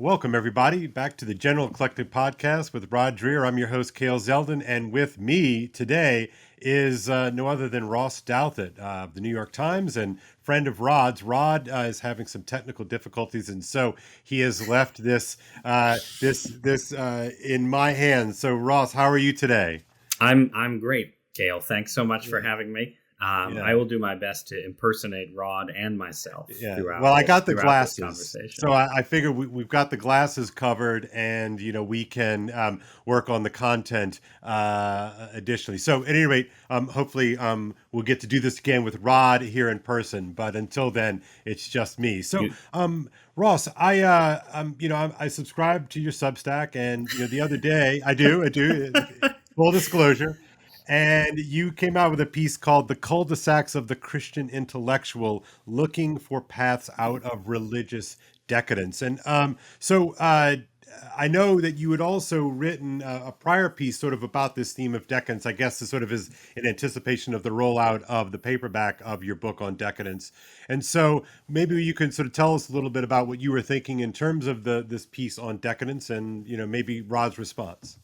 Welcome, everybody, back to the General Eclectic Podcast with Rod Dreher. I'm your host, Kale Zeldin, and with me today is no other than Ross Douthat of the New York Times and friend of Rod's. Rod is having some technical difficulties, and so he has left this in my hands. So, Ross, how are you today? I'm great, Kale. Thanks so much for having me. I will do my best to impersonate Rod and myself throughout. Well, I got the glasses, glasses, so I figure we've got the glasses covered, and we can work on the content additionally. So, at any rate, hopefully, we'll get to do this again with Rod here in person. But until then, it's just me. So, Ross, I subscribe to your Substack, and the other day I do. Full disclosure. And you came out with a piece called "The Cul-de-sacs of the Christian Intellectual: Looking for Paths Out of Religious Decadence." And I know that you had also written a prior piece sort of about this theme of decadence, I guess, sort of is in anticipation of the rollout of the paperback of your book on decadence. And so maybe you can sort of tell us a little bit about what you were thinking in terms of this piece on decadence and, maybe Rod's response.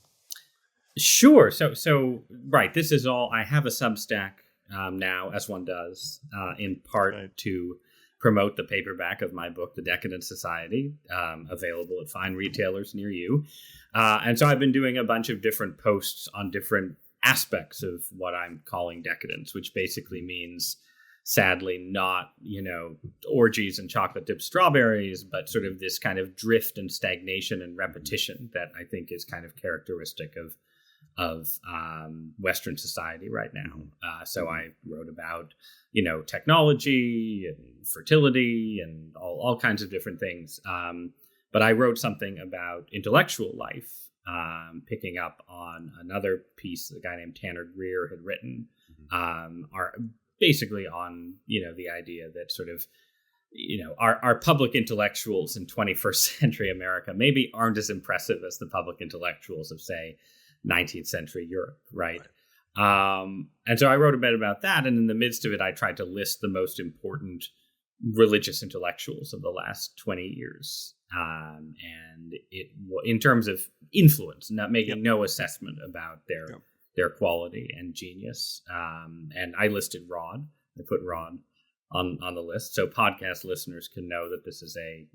Sure. So right. This is all. I have a Substack now, as one does, in part to promote the paperback of my book, The Decadent Society, available at fine retailers near you. And so I've been doing a bunch of different posts on different aspects of what I'm calling decadence, which basically means, sadly, not, orgies and chocolate dipped strawberries, but sort of this kind of drift and stagnation and repetition that I think is kind of characteristic of Western society right now. So I wrote about, technology and fertility and all kinds of different things. But I wrote something about intellectual life, picking up on another piece that a guy named Tanner Greer had written, are basically on, the idea that sort of, our public intellectuals in 21st century America maybe aren't as impressive as the public intellectuals of, say, 19th century Europe, right? And so I wrote a bit about that, and in the midst of it, I tried to list the most important religious intellectuals of the last 20 years, and it, in terms of influence, not making no assessment about their quality and genius. And I listed Rod. I put Rod on the list, so podcast listeners can know that this is a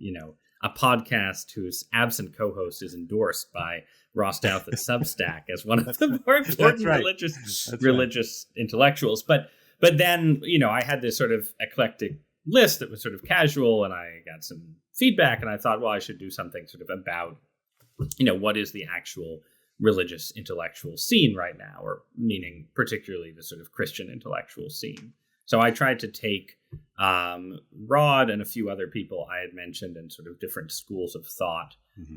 podcast whose absent co-host is endorsed by Ross Douthat Substack as one of the more important religious intellectuals. But then, I had this sort of eclectic list that was sort of casual, and I got some feedback, and I thought, well, I should do something sort of about, what is the actual religious intellectual scene right now, or meaning particularly the sort of Christian intellectual scene. So I tried to take Rod and a few other people I had mentioned in sort of different schools of thought,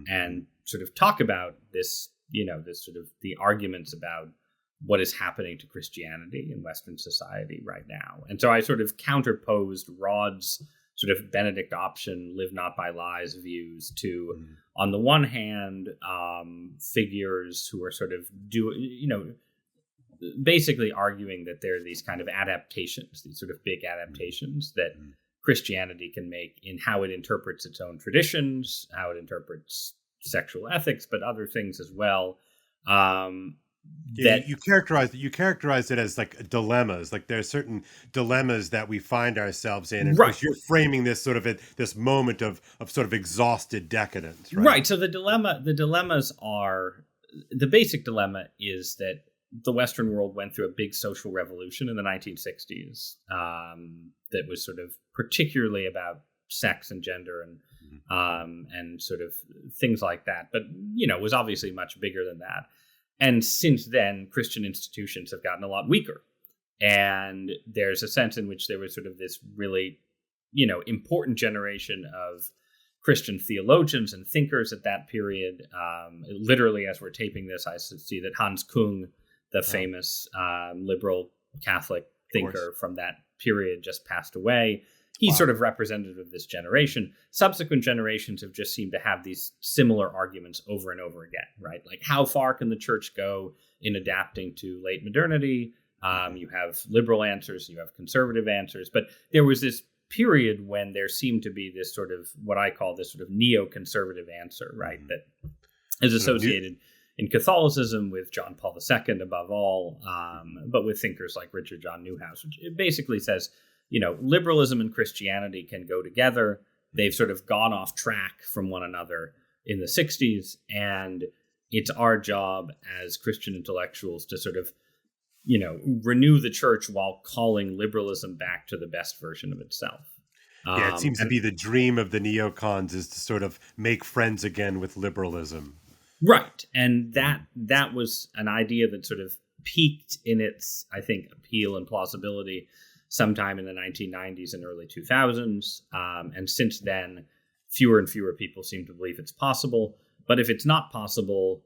and sort of talk about this, this sort of the arguments about what is happening to Christianity in Western society right now. And so I sort of counterposed Rod's sort of Benedict option, live not by lies views to, on the one hand, figures who are sort of basically arguing that there are these kind of adaptations, these sort of big adaptations that Christianity can make in how it interprets its own traditions, how it interprets sexual ethics, but other things as well. That you characterize it as like dilemmas. Like there are certain dilemmas that we find ourselves in, and of course you're framing this sort of this moment of sort of exhausted decadence, right? Right. So the dilemmas are, the basic dilemma is that the Western world went through a big social revolution in the 1960s that was sort of particularly about sex and gender and sort of things like that. But, was obviously much bigger than that. And since then, Christian institutions have gotten a lot weaker. And there's a sense in which there was sort of this really, important generation of Christian theologians and thinkers at that period. Literally, as we're taping this, I see that Hans Kung, the famous liberal Catholic thinker from that period, just passed away. He's sort of representative of this generation. Subsequent generations have just seemed to have these similar arguments over and over again, right? Like, how far can the church go in adapting to late modernity? You have liberal answers, you have conservative answers. But there was this period when there seemed to be this sort of what I call this sort of neoconservative answer, right? That is associated in Catholicism with John Paul II above all, but with thinkers like Richard John Neuhaus, which it basically says, liberalism and Christianity can go together. They've sort of gone off track from one another in the 60s, and it's our job as Christian intellectuals to sort of, renew the church while calling liberalism back to the best version of itself. Yeah, it seems to be the dream of the neocons is to sort of make friends again with liberalism. Right. And that was an idea that sort of peaked in its, I think, appeal and plausibility sometime in the 1990s and early 2000s. And since then, fewer and fewer people seem to believe it's possible. But if it's not possible,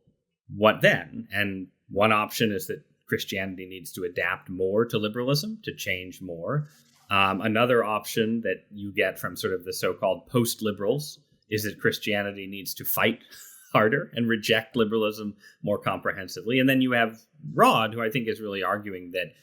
what then? And one option is that Christianity needs to adapt more to liberalism, to change more. Another option that you get from sort of the so-called post-liberals is that Christianity needs to fight harder and reject liberalism more comprehensively. And then you have Rod, who I think is really arguing that,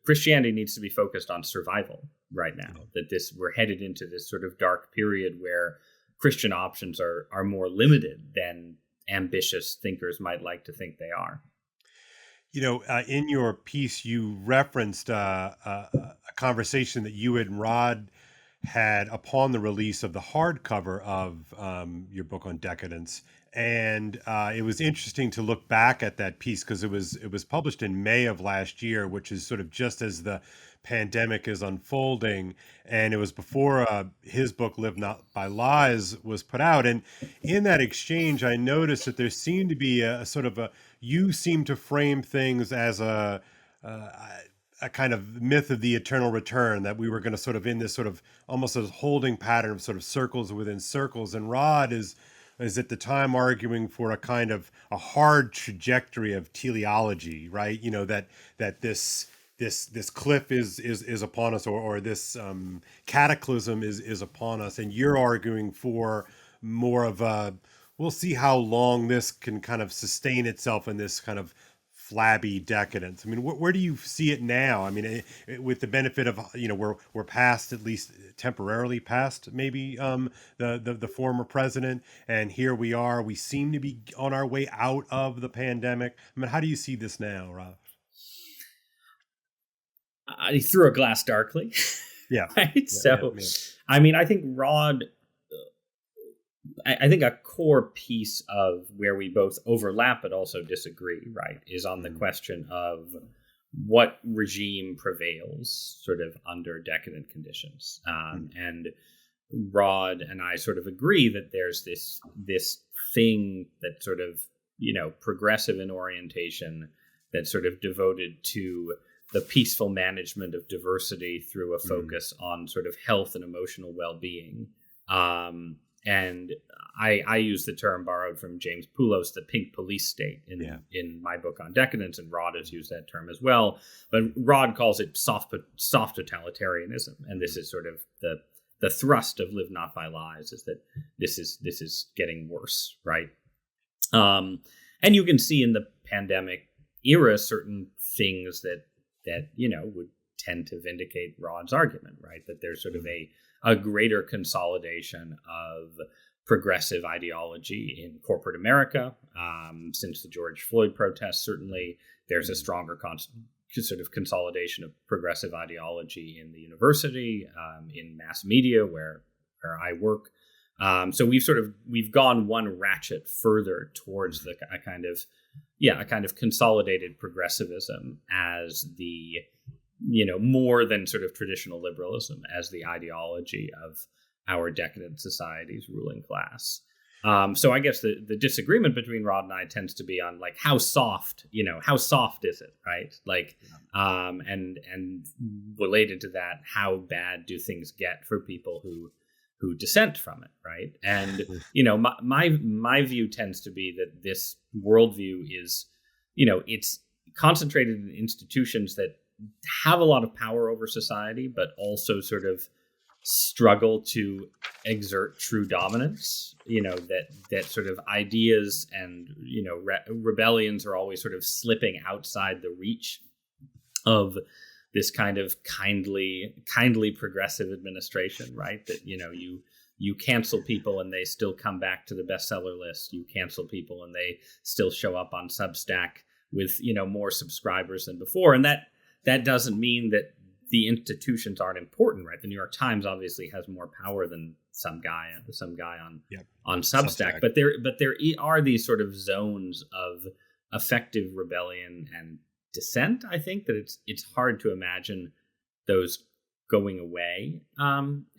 Christianity needs to be focused on survival right now, that we're headed into this sort of dark period where Christian options are more limited than ambitious thinkers might like to think they are. In your piece, you referenced a conversation that you and Rod had upon the release of the hardcover of your book on Decadence. And it was interesting to look back at that piece because it was published in May of last year, which is sort of just as the pandemic is unfolding. And it was before his book, Live Not by Lies, was put out. And in that exchange, I noticed that there seemed to be a sort of you seem to frame things as a kind of myth of the eternal return, that we were going to sort of in this sort of almost a holding pattern of sort of circles within circles. And Rod is at the time arguing for a kind of a hard trajectory of teleology, right? That this cliff is upon us, or this cataclysm is upon us, and you're arguing for more of a we'll see how long this can kind of sustain itself in this kind of flabby decadence. I mean, where do you see it now? I mean, with the benefit of we're past, at least temporarily past, maybe the former president, and here we are. We seem to be on our way out of the pandemic. I mean, how do you see this now, Rob? I threw a glass darkly. Yeah. Right. Yeah, So, yeah. I mean, I think Rod. I think a core piece of where we both overlap but also disagree, right, is on the question of what regime prevails sort of under decadent conditions. And Rod and I sort of agree that there's this thing that sort of, progressive in orientation, that's sort of devoted to the peaceful management of diversity through a focus on sort of health and emotional well-being. And I use the term borrowed from James Poulos, the pink police state, in my book on Decadence, and Rod has used that term as well. But Rod calls it soft totalitarianism, and this is sort of the thrust of Live Not by Lies, is that this is getting worse, right? And you can see in the pandemic era certain things that would tend to vindicate Rod's argument, right? That there's sort of a greater consolidation of progressive ideology in corporate America. Since the George Floyd protests, certainly there's a stronger sort of consolidation of progressive ideology in the university, in mass media where I work. So we've gone one ratchet further towards a kind of consolidated progressivism as the more than sort of traditional liberalism as the ideology of our decadent society's ruling class. So I guess the disagreement between Rod and I tends to be on like how soft is it, right? Like, and related to that, how bad do things get for people who dissent from it, right? And my view tends to be that this worldview is, it's concentrated in institutions that have a lot of power over society, but also sort of struggle to exert true dominance. That sort of ideas and rebellions are always sort of slipping outside the reach of this kind of kindly progressive administration, right? That, you cancel people and they still come back to the bestseller list. You cancel people and they still show up on Substack with, more subscribers than before. And that doesn't mean that the institutions aren't important, right? The New York Times obviously has more power than some guy on Substack. But there are these sort of zones of effective rebellion and dissent. I think that it's hard to imagine those going away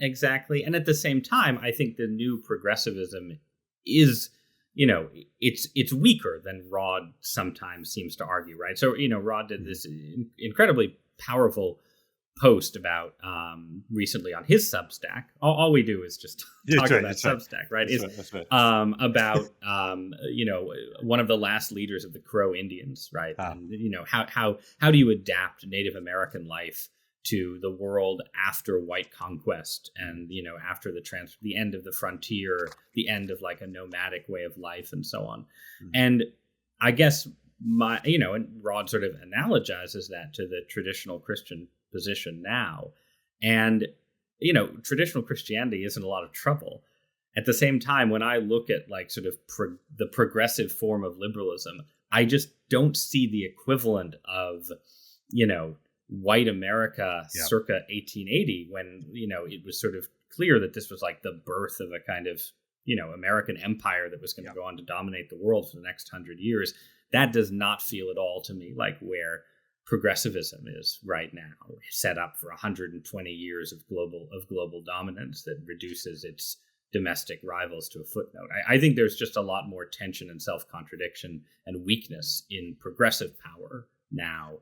exactly. And at the same time, I think the new progressivism is, it's weaker than Rod sometimes seems to argue, right? So, Rod did this incredibly powerful post about recently on his Substack. All we do is just talk about Substack, right? That's right. About one of the last leaders of the Crow Indians, right? And how do you adapt Native American life to the world after white conquest, and after the end of the frontier, the end of like a nomadic way of life, and so on. Mm-hmm. And I guess and Rod sort of analogizes that to the traditional Christian position now. And, traditional Christianity is in a lot of trouble. At the same time, when I look at like sort of the progressive form of liberalism, I just don't see the equivalent of, white America circa 1880, when, it was sort of clear that this was like the birth of a kind of, American empire that was going to go on to dominate the world for the next 100 years. That does not feel at all to me like where progressivism is right now, set up for 120 years of global dominance that reduces its domestic rivals to a footnote. I think there's just a lot more tension and self-contradiction and weakness in progressive power now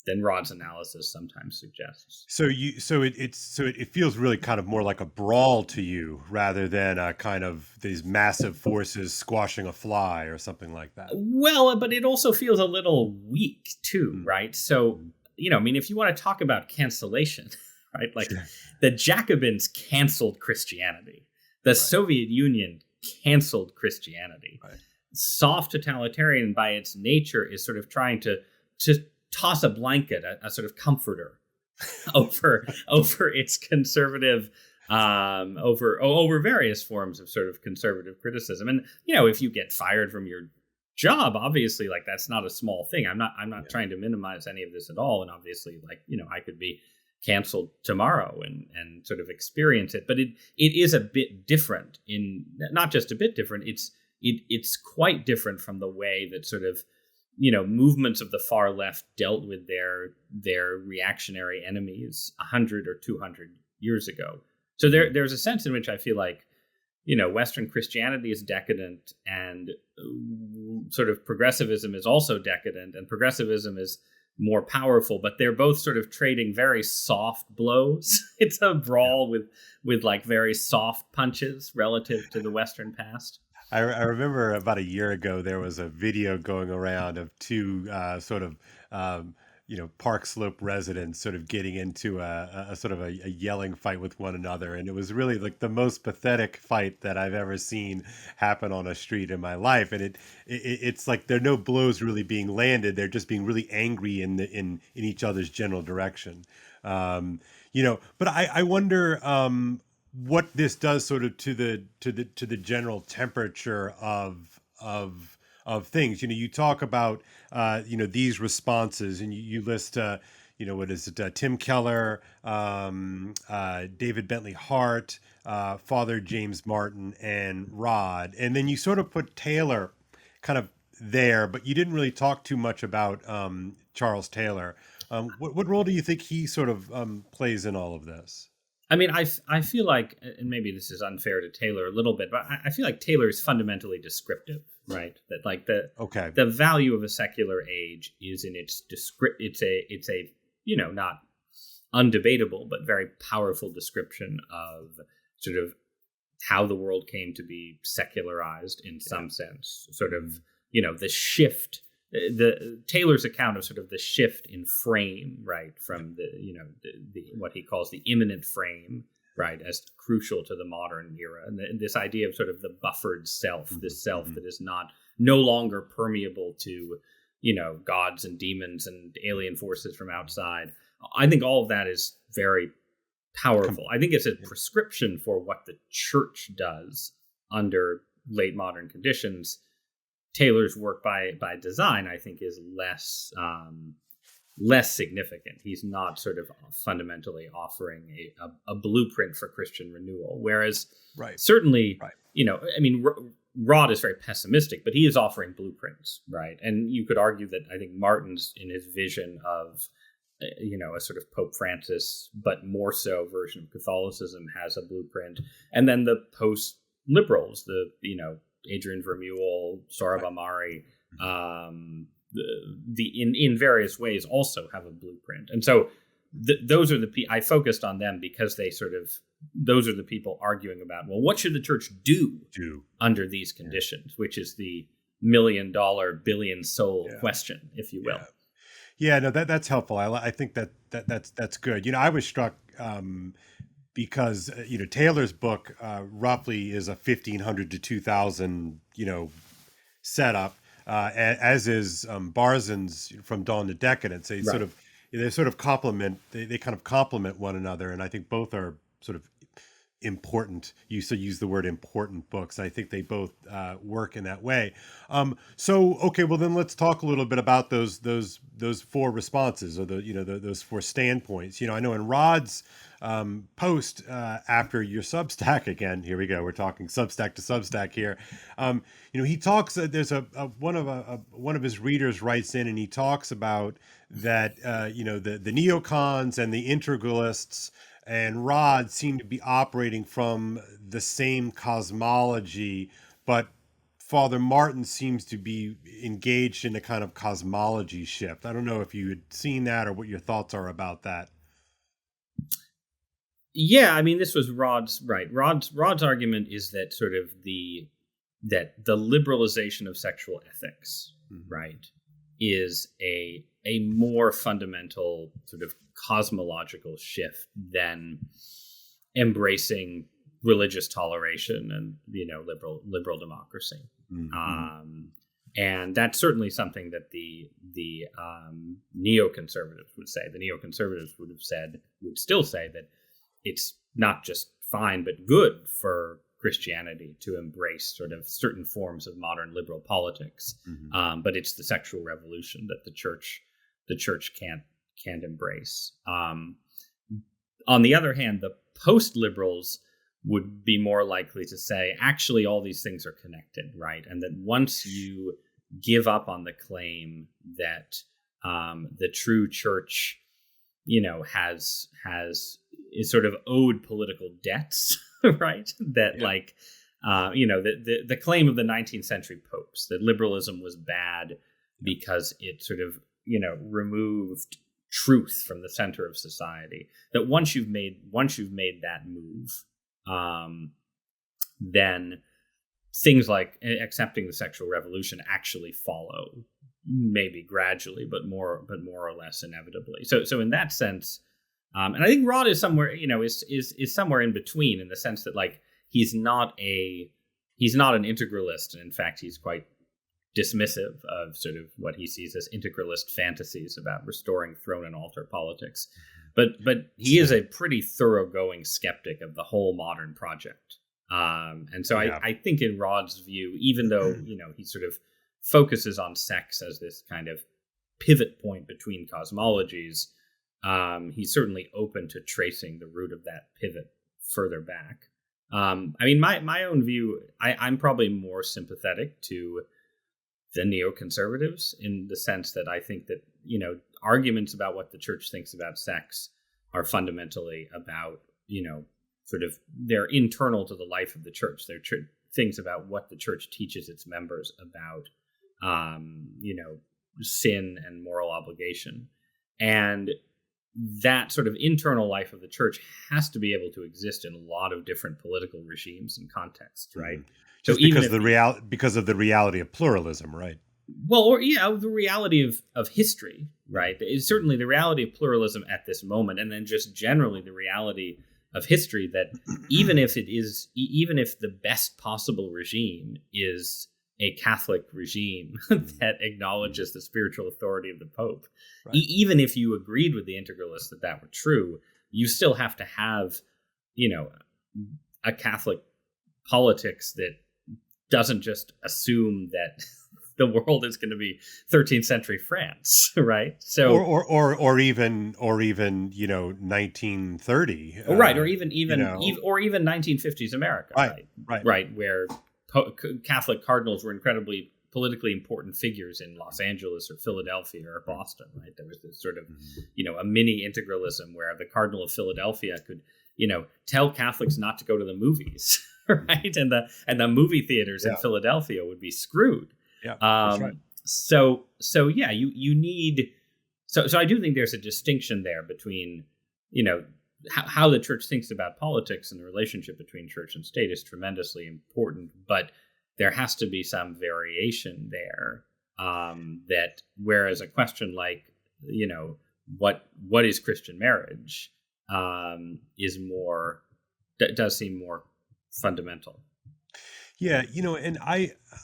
than Rod's analysis sometimes suggests. So it feels really kind of more like a brawl to you rather than a kind of these massive forces squashing a fly or something like that. Well, but it also feels a little weak too, right? So, if you want to talk about cancellation, right? Like the Jacobins canceled Christianity. The Soviet Union canceled Christianity. Right. Soft totalitarian by its nature is sort of trying to toss a blanket, a sort of comforter over its conservative, over various forms of sort of conservative criticism. And, if you get fired from your job, obviously, like, that's not a small thing. I'm not trying to minimize any of this at all. And obviously, like, I could be canceled tomorrow and sort of experience it. But it is a bit different, not just a bit different. It's quite different from the way that sort of, movements of the far left dealt with their reactionary enemies 100 or 200 years ago. So there's a sense in which I feel like, Western Christianity is decadent, and sort of progressivism is also decadent, and progressivism is more powerful, but they're both sort of trading very soft blows. It's a brawl with like very soft punches relative to the Western past. I remember about a year ago, there was a video going around of two Park Slope residents sort of getting into a sort of a yelling fight with one another. And it was really like the most pathetic fight that I've ever seen happen on a street in my life. And it's like there are no blows really being landed. They're just being really angry in each other's general direction. But I wonder what this does sort of to the general temperature of things. You talk about these responses, and you list what is it, Tim Keller, David Bentley Hart, Father James Martin, and Rod, and then you sort of put Taylor kind of there, but you didn't really talk too much about Charles Taylor. What role do you think he sort of plays in all of this? I mean, I feel like, and maybe this is unfair to Taylor a little bit, but I feel like Taylor is fundamentally descriptive, right? That like the value of a secular age is in its it's a not undebatable but very powerful description of sort of how the world came to be secularized in some sense, sort of the shift. The Taylor's account of sort of the shift in frame, right, from the what he calls the immanent frame, right, as crucial to the modern era, and this idea of sort of the buffered self, this self that is no longer permeable to gods and demons and alien forces from outside. I think all of that is very powerful. I think it's a prescription for what the church does under late modern conditions. Taylor's work by design, I think, is less significant. He's not sort of fundamentally offering a blueprint for Christian renewal. Whereas certainly, Rod is very pessimistic, but he is offering blueprints, right? And you could argue that I think Martin's, in his vision of, a sort of Pope Francis, but more so version of Catholicism, has a blueprint. And then the post-liberals, Adrian Vermeule, Sohrab Ahmari, in various ways also have a blueprint. And so those are I focused on them because those are the people arguing about, well, what should the church do under these conditions, which is the $1 million, billion soul question, if you will. Yeah, no, that's helpful. I think that's good. I was struck because Taylor's book roughly is a 1,500 to 2,000 setup, as is Barzin's From Dawn to Decadence. They sort of complement. They kind of complement one another, and I think both are sort of important. You use the word important books. I think they both work in that way. Okay, well then let's talk a little bit about those four responses, or those four standpoints. I know in Rod's post after your Substack, again, here we go, we're talking Substack to Substack here. He talks. There's one of his readers writes in and he talks about that. The neocons and the integralists and Rod seem to be operating from the same cosmology, but Father Martin seems to be engaged in a kind of cosmology shift. I don't know if you had seen that or what your thoughts are about that. Yeah, I mean, this was Rod's argument is that sort of the liberalization of sexual ethics, right, is a more fundamental sort of cosmological shift than embracing religious toleration and liberal democracy. And that's certainly something that the neoconservatives would say. The neoconservatives would still say that it's not just fine but good for Christianity to embrace sort of certain forms of modern liberal politics, but it's the sexual revolution that the church can't embrace. On the other hand, the post-liberals would be more likely to say, actually, all these things are connected, right? And that once you give up on the claim that the true church, is sort of owed political debts, right? That the claim of the 19th century popes that liberalism was bad because it sort of removed truth from the center of society. That once you've made that move, then things like accepting the sexual revolution actually follow, maybe gradually, but more or less inevitably. So in that sense, and I think Rod is somewhere, is somewhere in between, in the sense that he's not an integralist, and in fact he's quite dismissive of sort of what he sees as integralist fantasies about restoring throne and altar politics. But he is a pretty thoroughgoing skeptic of the whole modern project. And so I think in Rod's view, even though, he sort of focuses on sex as this kind of pivot point between cosmologies, he's certainly open to tracing the root of that pivot further back. My own view, I'm probably more sympathetic to the neoconservatives, in the sense that I think that, arguments about what the church thinks about sex are fundamentally about, sort of, they're internal to the life of the church. They're things about what the church teaches its members about, sin and moral obligation. And that sort of internal life of the church has to be able to exist in a lot of different political regimes and contexts, right? Just because of the reality of pluralism, right? Well, the reality of history, right? It's certainly the reality of pluralism at this moment, and then just generally the reality of history that even if the best possible regime is a Catholic regime that acknowledges the spiritual authority of the Pope. Right. Even if you agreed with the Integralists that were true, you still have to have, a Catholic politics that doesn't just assume that the world is going to be 13th century France, right? So, or even 1930, right, or even or even 1950s America, right, where Catholic cardinals were incredibly politically important figures in Los Angeles or Philadelphia or Boston, right? There was this sort of, a mini integralism where the Cardinal of Philadelphia could, tell Catholics not to go to the movies, right? And the movie theaters in Philadelphia would be screwed. Yeah, that's right. So yeah, you need. So I do think there's a distinction there between, how the church thinks about politics, and the relationship between church and state is tremendously important, but there has to be some variation there. That whereas a question like, what is Christian marriage, is more, that does seem more fundamental. Yeah, and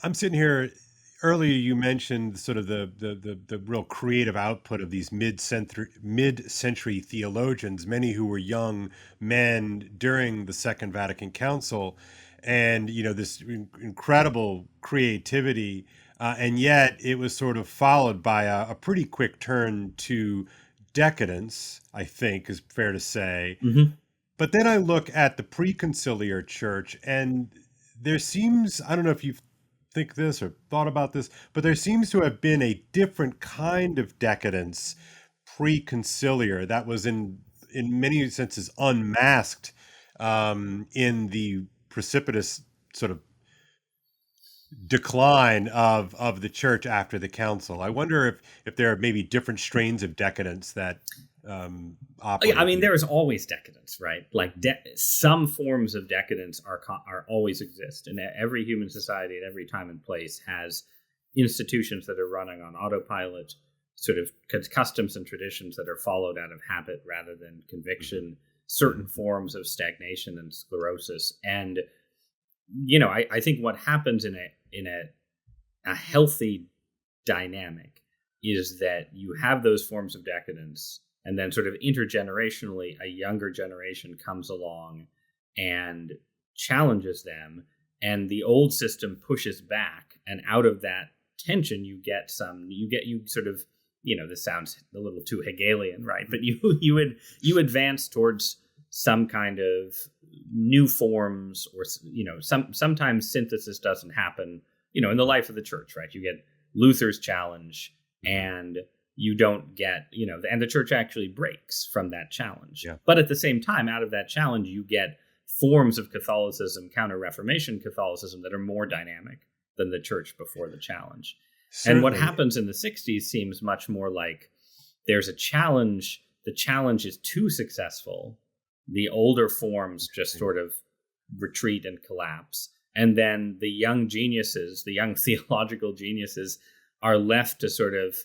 I'm sitting here. Earlier, you mentioned sort of the real creative output of these mid-century theologians, many who were young men during the Second Vatican Council, and this incredible creativity, and yet it was sort of followed by a pretty quick turn to decadence, I think is fair to say. Mm-hmm. But then I look at the preconciliar church, and there seems, I don't know if you think this or thought about this, but there seems to have been a different kind of decadence preconciliar that was in many senses unmasked, in the precipitous sort of decline of the church after the council. I wonder if there are maybe different strains of decadence that operate. I mean, there is always decadence, right? Like some forms of decadence are always exist, and every human society at every time and place has institutions that are running on autopilot, sort of customs and traditions that are followed out of habit rather than conviction, certain forms of stagnation and sclerosis. And I think what happens in a healthy dynamic is that you have those forms of decadence, and then sort of intergenerationally, a younger generation comes along and challenges them, and the old system pushes back, and out of that tension, you sort of, this sounds a little too Hegelian, right? But you advance towards some kind of new forms, or sometimes synthesis doesn't happen, in the life of the church, right? You get Luther's challenge, and you don't get, and the church actually breaks from that challenge. Yeah. But at the same time, out of that challenge, you get forms of Catholicism, Counter-Reformation Catholicism, that are more dynamic than the church before the challenge. Certainly. And what happens in the 60s seems much more like there's a challenge. The challenge is too successful. The older forms just sort of retreat and collapse. And then the young geniuses, the young theological geniuses, are left to sort of,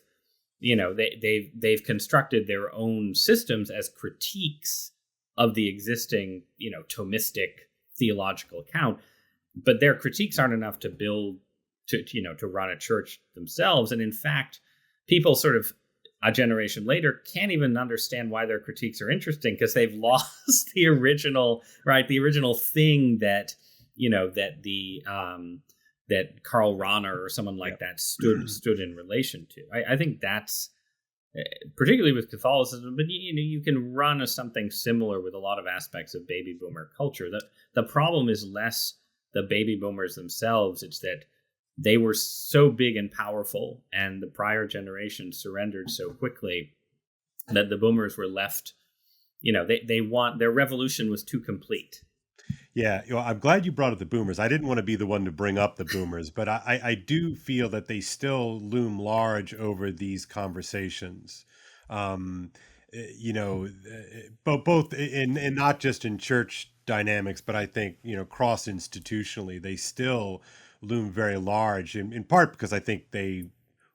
they've constructed their own systems as critiques of the existing, Thomistic theological account. But their critiques aren't enough to build, to run a church themselves. And in fact, people sort of a generation later can't even understand why their critiques are interesting, because they've lost the original, right? The original thing that, that Karl Rahner or someone like that stood in relation to. I think that's particularly with Catholicism, but you can run something similar with a lot of aspects of baby boomer culture. The problem is less the baby boomers themselves; it's that they were so big and powerful, and the prior generation surrendered so quickly that the boomers were left. Their revolution was too complete. Yeah, I'm glad you brought up the boomers. I didn't want to be the one to bring up the boomers, but I do feel that they still loom large over these conversations. Both in not just in church dynamics, but I think, cross institutionally, they still loom very large, in part because I think they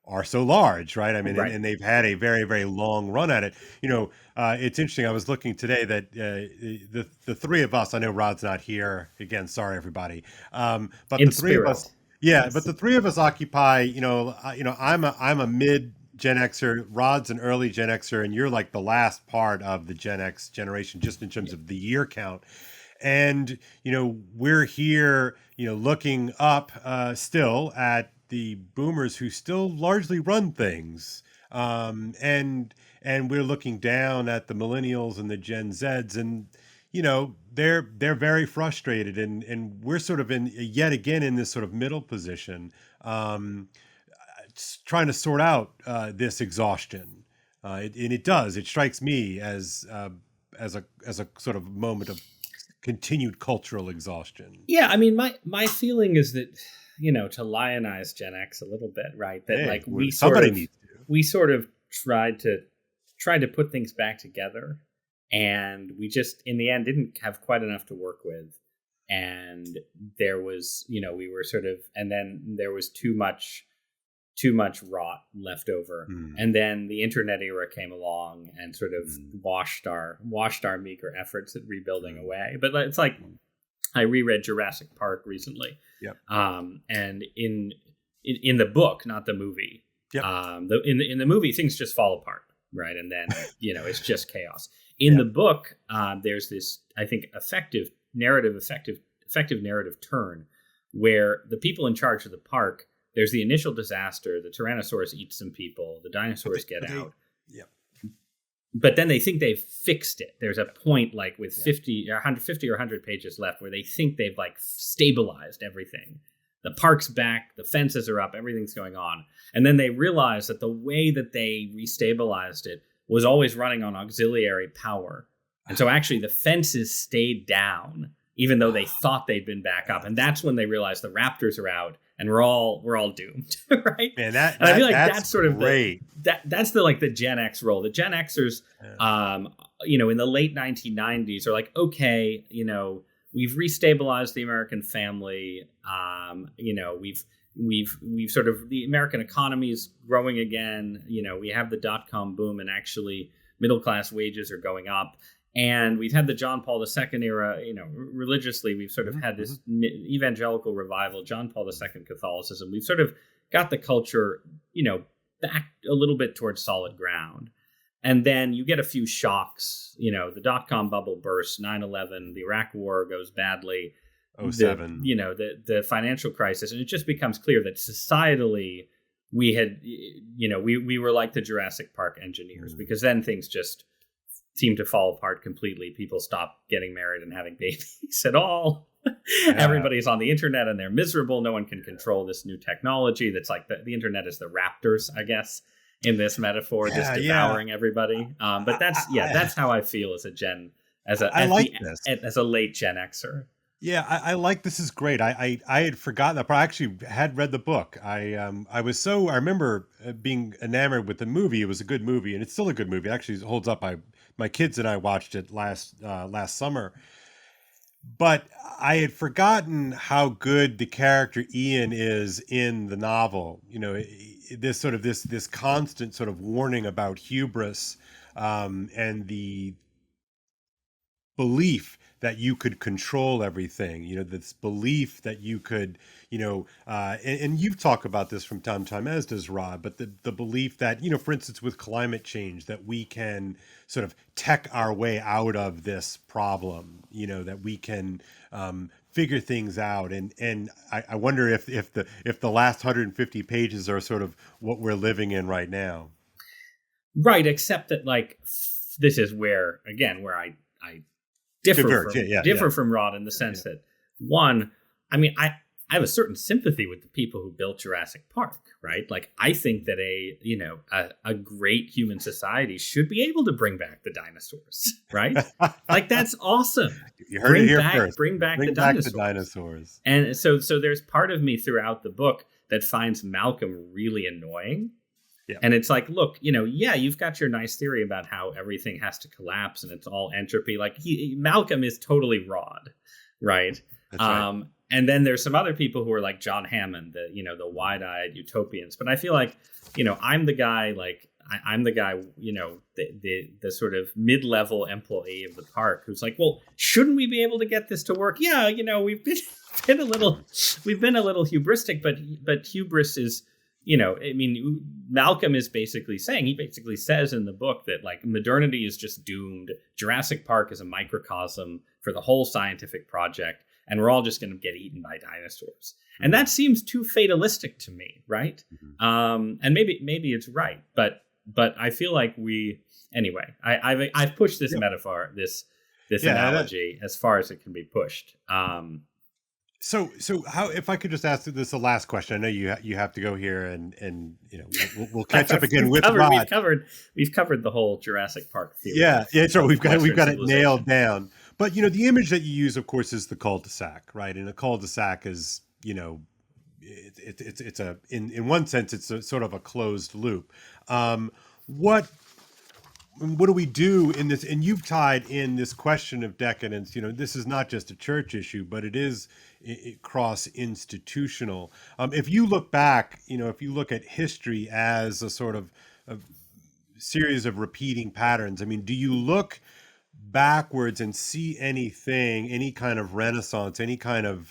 are so large, right? I mean, Right. and they've had a very, very long run at it. It's interesting. I was looking today that the three of us, I know Rod's not here again. Sorry, everybody. But In the three of us, spirit. Yeah, but the three of us occupy, I'm a mid Gen Xer, Rod's an early Gen Xer, and you're like the last part of the Gen X generation, just in terms Yeah. of the year count. And, we're here, looking up still at the boomers who still largely run things. And we're looking down at the millennials and the Gen Zs, and they're very frustrated, and we're sort of in yet again in this sort of middle position, um, trying to sort out this exhaustion. And it strikes me as a sort of moment of continued cultural exhaustion. Yeah, I mean, my feeling is that, to lionize Gen X a little bit, right? That Hey, like we sort somebody of needs to. we sort of tried to put things back together, and we just in the end didn't have quite enough to work with, and there was, we were sort of, and then there was too much rot left over. And then the internet era came along and sort of washed our meager efforts at rebuilding away. But it's like, I reread Jurassic Park recently. Yep. And in the book, not the movie. Yep. In the movie, things just fall apart, right? And then it's just chaos. In the book, there's this, I think, effective narrative turn where the people in charge of the park, there's the initial disaster, the Tyrannosaurus eats some people, the dinosaurs get out. Yeah. But then they think they've fixed it. There's a point like with 50 or 100 pages left where they think they've like stabilized everything. The park's back, the fences are up, everything's going on. And then they realize that the way that they restabilized it was always running on auxiliary power. And so actually the fences stayed down, even though they thought they'd been back up. And that's when they realized the raptors are out and we're all doomed, right? Man, I feel like that's sort of great. That's the Gen X role. The Gen Xers, in the late 1990s are like, okay, we've restabilized the American family. We've sort of, the American economy is growing again. We have the .com boom, and actually middle class wages are going up. And we've had the John Paul II era, religiously, we've sort of had this evangelical revival, John Paul II Catholicism. We've sort of got the culture, back a little bit towards solid ground. And then you get a few shocks, the .com bubble bursts, 9/11, the Iraq war goes badly. 07. The financial crisis. And it just becomes clear that societally we had, we were like the Jurassic Park engineers, because then things just seem to fall apart completely. People stop getting married and having babies at all. Everybody's on the internet and they're miserable. No one can control this new technology. That's like the internet is the raptors, I guess, in this metaphor, just devouring everybody. But that's how I feel as a late Gen Xer. Yeah, I like, this is great. I had forgotten that, but I actually had read the book. I remember being enamored with the movie. It was a good movie, and it's still a good movie. It actually holds up. My kids and I watched it last summer. But I had forgotten how good the character Ian is in the novel. This constant sort of warning about hubris, and the belief that you could control everything, this belief that you could, and you've talked about this from time to time, as does Rod, but the belief that, for instance, with climate change, that we can sort of tech our way out of this problem, that we can figure things out. And I wonder if the last 150 pages are sort of what we're living in right now. Right. Except that, like, this is where I differ from Rod in the sense that, one, I mean, I have a certain sympathy with the people who built Jurassic Park, right? Like, I think that a great human society should be able to bring back the dinosaurs, right? Like, that's awesome. You heard it here first. Bring back the dinosaurs. And so there's part of me throughout the book that finds Malcolm really annoying. Yeah. And it's like, look, you've got your nice theory about how everything has to collapse and it's all entropy. Like, Malcolm is totally Rod, right? That's right. And then there's some other people who are like John Hammond, the wide-eyed utopians. But I feel like, I'm the guy, like, I'm the guy, the sort of mid-level employee of the park who's like, well, shouldn't we be able to get this to work? Yeah, we've been a little hubristic, but hubris is, I mean, Malcolm is basically saying, he basically says in the book that like modernity is just doomed. Jurassic Park is a microcosm for the whole scientific project, and we're all just going to get eaten by dinosaurs. And that seems too fatalistic to me, right? Mm-hmm. And maybe it's right, but I feel like I've pushed this metaphor, this analogy as far as it can be pushed. So how, if I could just ask this a last question, I know you have to go here, and we'll catch up again with Rod. We've covered the whole Jurassic Park theory. Yeah, it's right. We've got it nailed down. But the image that you use, of course, is the cul-de-sac, right? And a cul-de-sac is, it's in one sense it's a sort of a closed loop. What do we do in this? And you've tied in this question of decadence. This is not just a church issue, but it is cross-institutional. If you look back, if you look at history as a sort of a series of repeating patterns, I mean, do you look backwards and see anything, any kind of renaissance, any kind of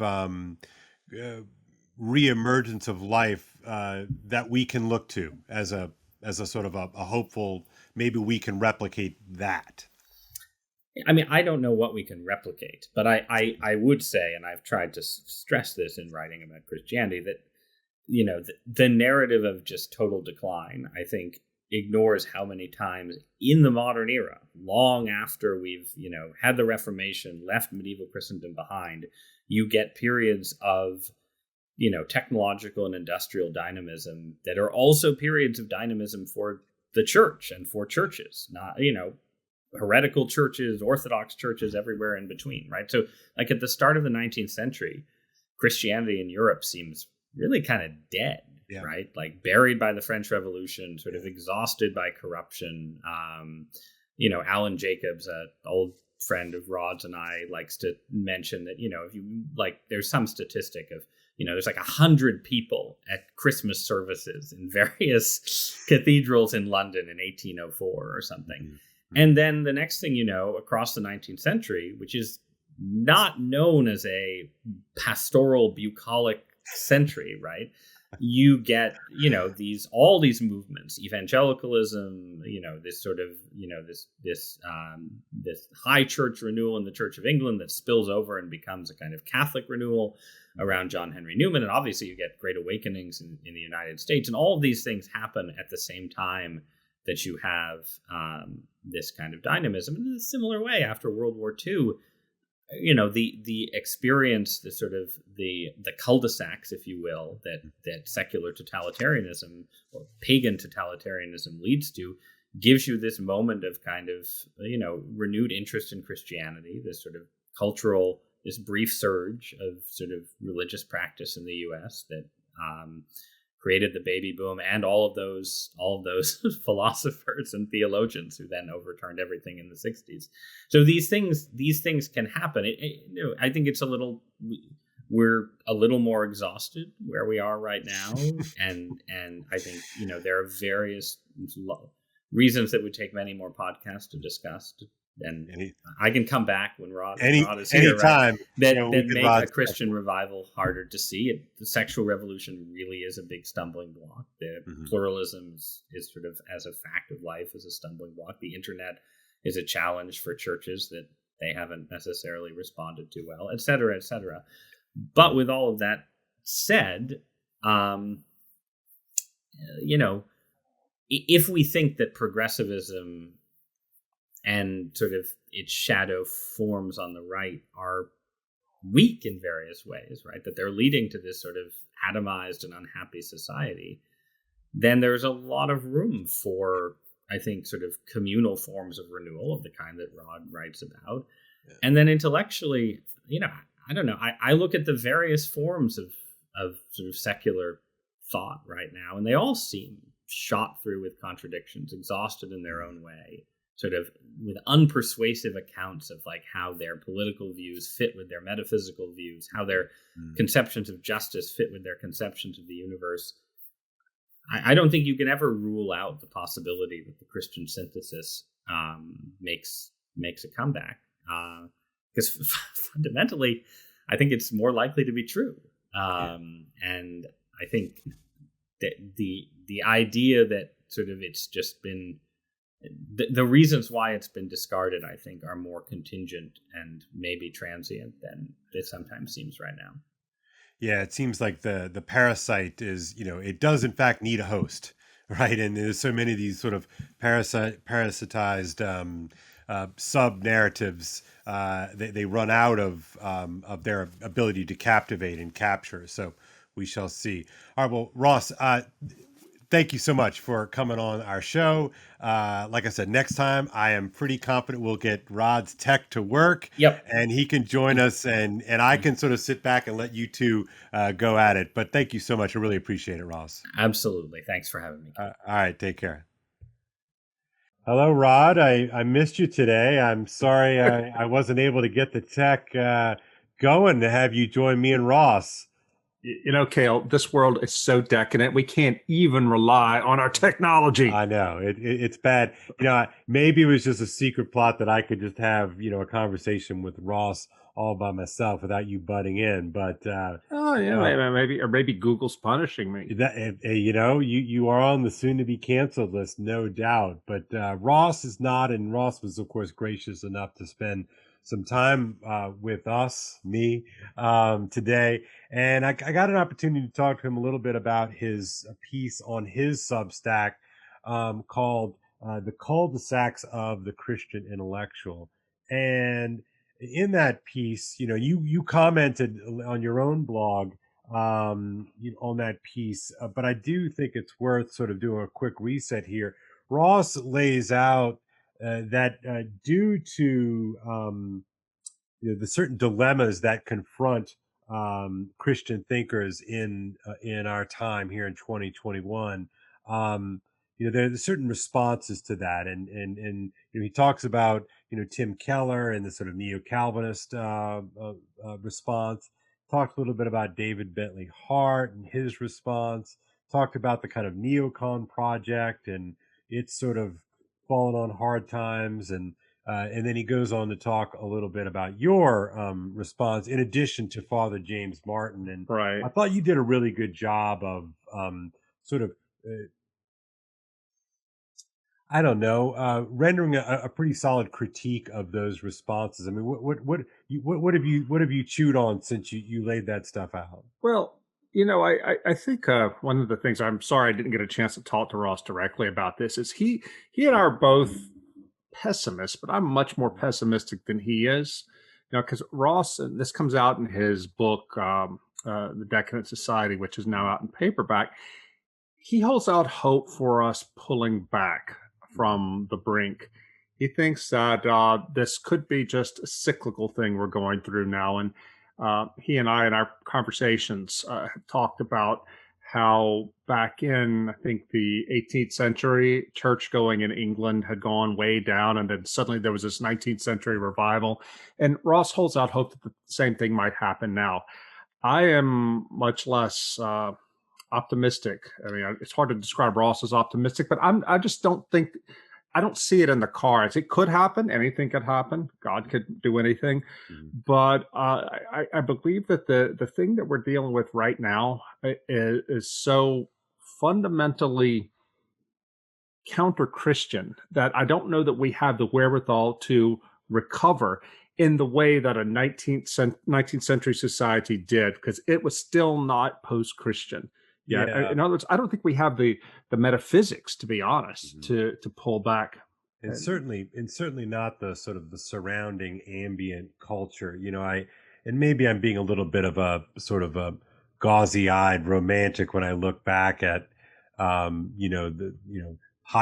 reemergence of life that we can look to as a sort of a hopeful, maybe we can replicate that? I mean, I don't know what we can replicate, but I would say, and I've tried to stress this in writing about Christianity, that the narrative of just total decline, I think, ignores how many times in the modern era, long after we've had the Reformation, left medieval Christendom behind, you get periods of technological and industrial dynamism that are also periods of dynamism for the church and for churches, not heretical churches, Orthodox churches, everywhere in between, right? So like at the start of the 19th century, Christianity in Europe seems really kind of dead. Yeah. Right? Like buried by the French Revolution, sort of exhausted by corruption. Alan Jacobs, an old friend of Rod's and I, likes to mention that, if you there's some statistic of, there's like 100 people at Christmas services in various cathedrals in London in 1804 or something. Mm-hmm. And then the next thing across the 19th century, which is not known as a pastoral bucolic century, right? You get, all these movements, evangelicalism, this sort of, this high church renewal in the Church of England that spills over and becomes a kind of Catholic renewal around John Henry Newman. And obviously you get great awakenings in the United States. And all of these things happen at the same time that you have this kind of dynamism. And in a similar way, after World War II, the experience, the sort of the cul-de-sacs, if you will, that secular totalitarianism or pagan totalitarianism leads to, gives you this moment of kind of, renewed interest in Christianity, this sort of cultural, this brief surge of sort of religious practice in the U.S. that created the baby boom and all of those philosophers and theologians who then overturned everything in the 60s. So these things can happen. I think we're a little more exhausted where we are right now, and I think there are various reasons that would take many more podcasts to discuss. And I can come back when Rod is here. Anytime. Right? That make a Christian revival harder to see. The sexual revolution really is a big stumbling block. The pluralism is sort of, as a fact of life, is a stumbling block. The internet is a challenge for churches that they haven't necessarily responded to well, et cetera, et cetera. But with all of that said, if we think that progressivism and sort of its shadow forms on the right are weak in various ways, right? That they're leading to this sort of atomized and unhappy society, then there's a lot of room for, I think, sort of communal forms of renewal of the kind that Rod writes about. Yeah. And then intellectually, I don't know. I look at the various forms of sort of secular thought right now, and they all seem shot through with contradictions, exhausted in their own way, sort of with unpersuasive accounts of like how their political views fit with their metaphysical views, how their conceptions of justice fit with their conceptions of the universe. I don't think you can ever rule out the possibility that the Christian synthesis makes a comeback, because fundamentally, I think it's more likely to be true. And I think that the idea that sort of it's just been the reasons why it's been discarded, I think, are more contingent and maybe transient than it sometimes seems right now. Yeah, it seems like the parasite is, it does in fact need a host, right? And there's so many of these sort of parasitized sub narratives. They run out of their ability to captivate and capture. So we shall see. All right, well, Ross, thank you so much for coming on our show. Like I said, next time I am pretty confident we'll get Rod's tech to work, Yep. and he can join us, and I can sort of sit back and let you two go at it. But thank you so much. I really appreciate it, Ross. Absolutely. Thanks for having me. All right, take care. Hello, Rod. I missed you today. I'm sorry I wasn't able to get the tech going to have you join me and Ross. Kale, this world is so decadent. We can't even rely on our technology. I know it's bad. Maybe it was just a secret plot that I could just have, a conversation with Ross all by myself without you butting in. But maybe Google's punishing me. That you are on the soon to be canceled list, no doubt. But Ross is not, and Ross was, of course, gracious enough to spend some time with us, me, today. And I got an opportunity to talk to him a little bit about his piece on his Substack called The Cul-de-sacs of the Christian Intellectual. And in that piece, you commented on your own blog on that piece, but I do think it's worth sort of doing a quick reset here. Ross lays out that due to the certain dilemmas that confront Christian thinkers in our time here in 2021, there are certain responses to that, and he talks about Tim Keller and the sort of neo-Calvinist response. Talked a little bit about David Bentley Hart and his response. Talked about the kind of neocon project and it's sort of fallen on hard times, and then he goes on to talk a little bit about your response, in addition to Father James Martin. And right. I thought you did a really good job of sort of, rendering a pretty solid critique of those responses. I mean, what have you chewed on since you laid that stuff out? Well, I think one of the things, I'm sorry I didn't get a chance to talk to Ross directly about this, is he and I are both pessimists, but I'm much more pessimistic than he is. Because Ross, and this comes out in his book, The Decadent Society, which is now out in paperback, he holds out hope for us pulling back from the brink. He thinks that this could be just a cyclical thing we're going through now. And he and I, in our conversations, have talked about how back in, I think, the 18th century, church going in England had gone way down, and then suddenly there was this 19th century revival. And Ross holds out hope that the same thing might happen now. I am much less optimistic. I mean, it's hard to describe Ross as optimistic, but I just don't think, I don't see it in the cards. It could happen. Anything could happen. God could do anything. Mm-hmm. But I believe that the thing that we're dealing with right now is so fundamentally counter-Christian that I don't know that we have the wherewithal to recover in the way that a 19th century society did, because it was still not post-Christian. Yeah. In other words, I don't think we have the metaphysics, to be honest, mm-hmm. to pull back. And certainly not the sort of the surrounding ambient culture. And maybe I'm being a little bit of a sort of a gauzy-eyed romantic when I look back at, high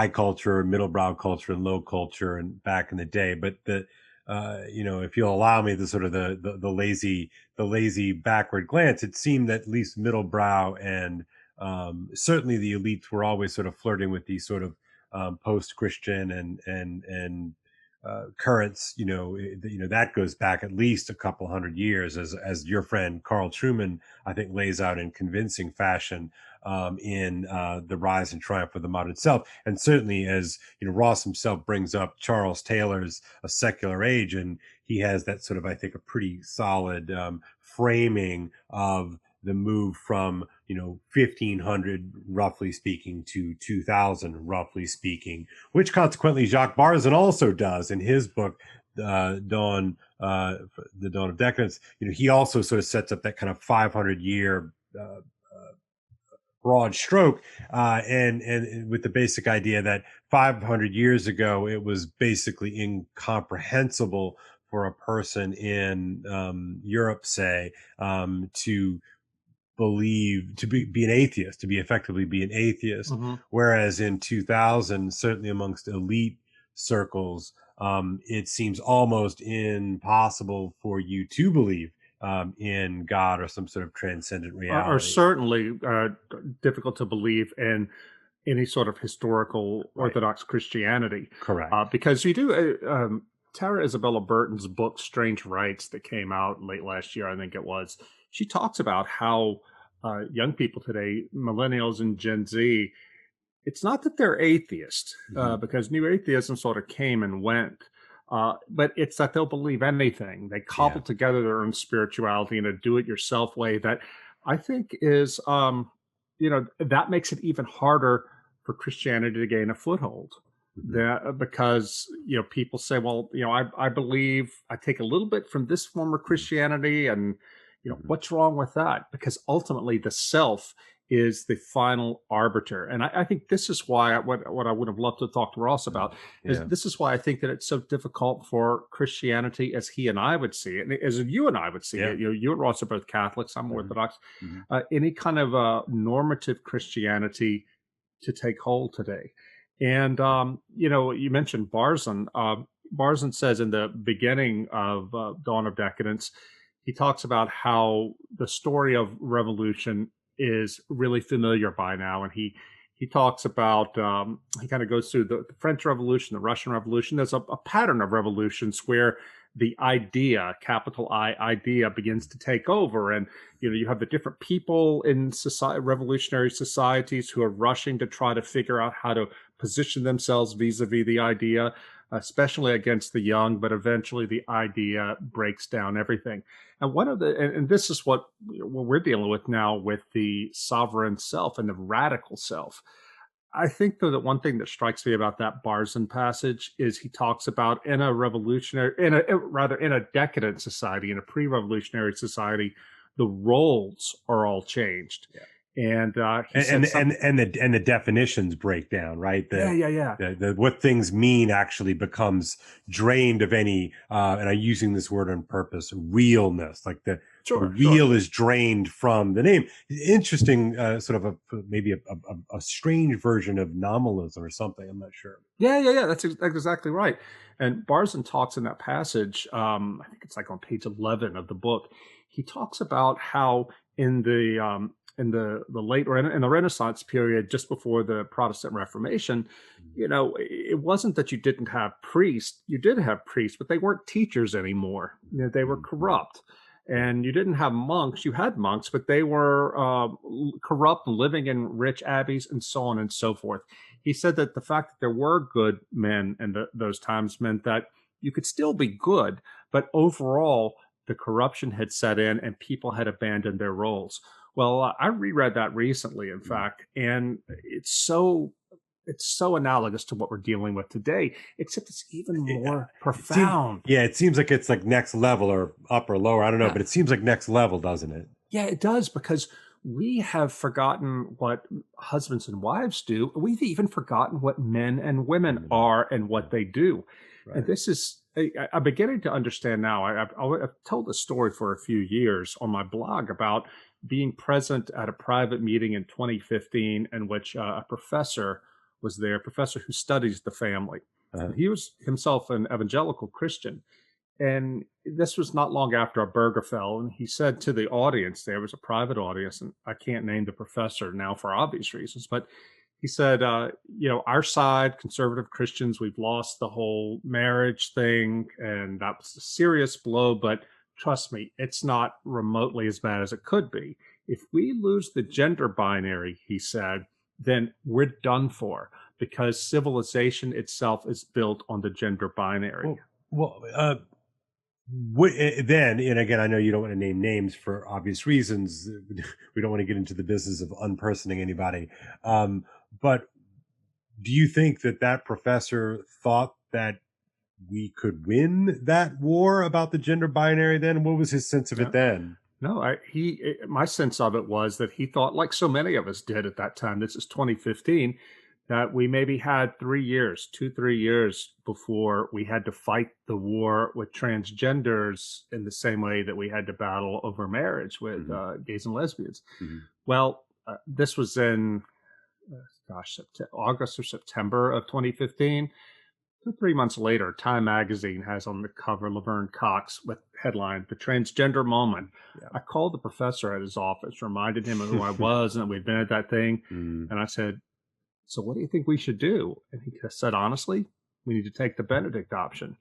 culture, middle-brow culture, and low culture, and back in the day. But if you'll allow me the sort of the lazy backward glance, it seemed that at least middle-brow and certainly the elites were always sort of flirting with these sort of post-Christian and currents, that goes back at least a couple hundred years, as your friend Carl Trueman, I think, lays out in convincing fashion in The Rise and Triumph of the Modern Self. And certainly, as Ross himself brings up Charles Taylor's A Secular Age, and he has that sort of, I think, a pretty solid framing of the move from 1500 roughly speaking to 2000 roughly speaking, which consequently Jacques Barzun also does in his book the Dawn of Decadence. He also sort of sets up that kind of 500-year broad stroke, and with the basic idea that 500 years ago it was basically incomprehensible for a person in Europe, say, to believe, to be an atheist, to be effectively be an atheist. Mm-hmm. Whereas in 2000, certainly amongst elite circles, it seems almost impossible for you to believe in God or some sort of transcendent reality. Are certainly difficult to believe in any sort of historical Orthodox Christianity. Correct. Because you do, Tara Isabella Burton's book, Strange Rites, that came out late last year, I think it was, she talks about how young people today, millennials and Gen Z, it's not that they're atheists, because new atheism sort of came and went, but it's that they'll believe anything. They cobble together their own spirituality in a do-it-yourself way that I think is, that makes it even harder for Christianity to gain a foothold. Because people say, well, I believe, I take a little bit from this form of Christianity, and what's wrong with that? Because ultimately the self is the final arbiter. And I think this is why what I would have loved to talk to Ross about is this is why I think that it's so difficult for Christianity as he and I would see it, and as you and I would see it. You and Ross are both Catholics, I'm Orthodox. Any kind of normative Christianity to take hold today. And you mentioned Barzun. Barzun says in the beginning of Dawn of Decadence, he talks about how the story of revolution is really familiar by now. And he talks about, he kind of goes through the French Revolution, the Russian Revolution. There's a pattern of revolutions where the idea, capital I, idea, begins to take over. And, you have the different people in revolutionary societies who are rushing to try to figure out how to position themselves vis-a-vis the idea, especially against the young, but eventually the idea breaks down everything. And and this is what we're dealing with now with the sovereign self and the radical self. I think, though, that one thing that strikes me about that Barzun passage is he talks about in a decadent society, in a pre-revolutionary society, the roles are all changed. And the definitions break down, right? The what things mean actually becomes drained of any, and I'm using this word on purpose, realness. Like the real is drained from the name. Interesting, sort of maybe a strange version of nominalism or something. I'm not sure. Yeah. That's exactly right. And Barzun talks in that passage. I think it's like on page 11 of the book. He talks about how in the late or in the Renaissance period, just before the Protestant Reformation, it wasn't that you didn't have priests. You did have priests, but they weren't teachers anymore. They were corrupt. And you didn't have monks. You had monks, but they were corrupt and living in rich abbeys and so on and so forth. He said that the fact that there were good men in those times meant that you could still be good, but overall the corruption had set in and people had abandoned their roles. Well, I reread that recently, in fact, and it's so analogous to what we're dealing with today, except it's even more profound. It seems like it's like next level or up or lower. I don't know, but it seems like next level, doesn't it? Yeah, it does, because we have forgotten what husbands and wives do. We've even forgotten what men and women are and what they do. Right. And this is, I'm beginning to understand now. I've told the story for a few years on my blog about being present at a private meeting in 2015 in which a professor was there, a professor who studies the family. He was himself an evangelical Christian. And this was not long after Obergfell. And he said to the audience, there was a private audience, and I can't name the professor now for obvious reasons, but He said, our side, conservative Christians, we've lost the whole marriage thing, and that was a serious blow. But trust me, it's not remotely as bad as it could be. If we lose the gender binary, he said, then we're done for, because civilization itself is built on the gender binary. Then, and again, I know you don't want to name names for obvious reasons. We don't want to get into the business of unpersoning anybody. But do you think that professor thought that we could win that war about the gender binary then? What was his sense of it then? No, my sense of it was that he thought, like so many of us did at that time, this is 2015, that we maybe had 3 years before we had to fight the war with transgenders in the same way that we had to battle over marriage with gays and lesbians. Well, this was in, August or September of 2015. 3 months later, Time magazine has on the cover Laverne Cox with headline, "The Transgender Moment." Yeah. I called the professor at his office, reminded him of who I was and that we'd been at that thing. And I said, "So what do you think we should do?" And he said, "Honestly, we need to take the Benedict option,"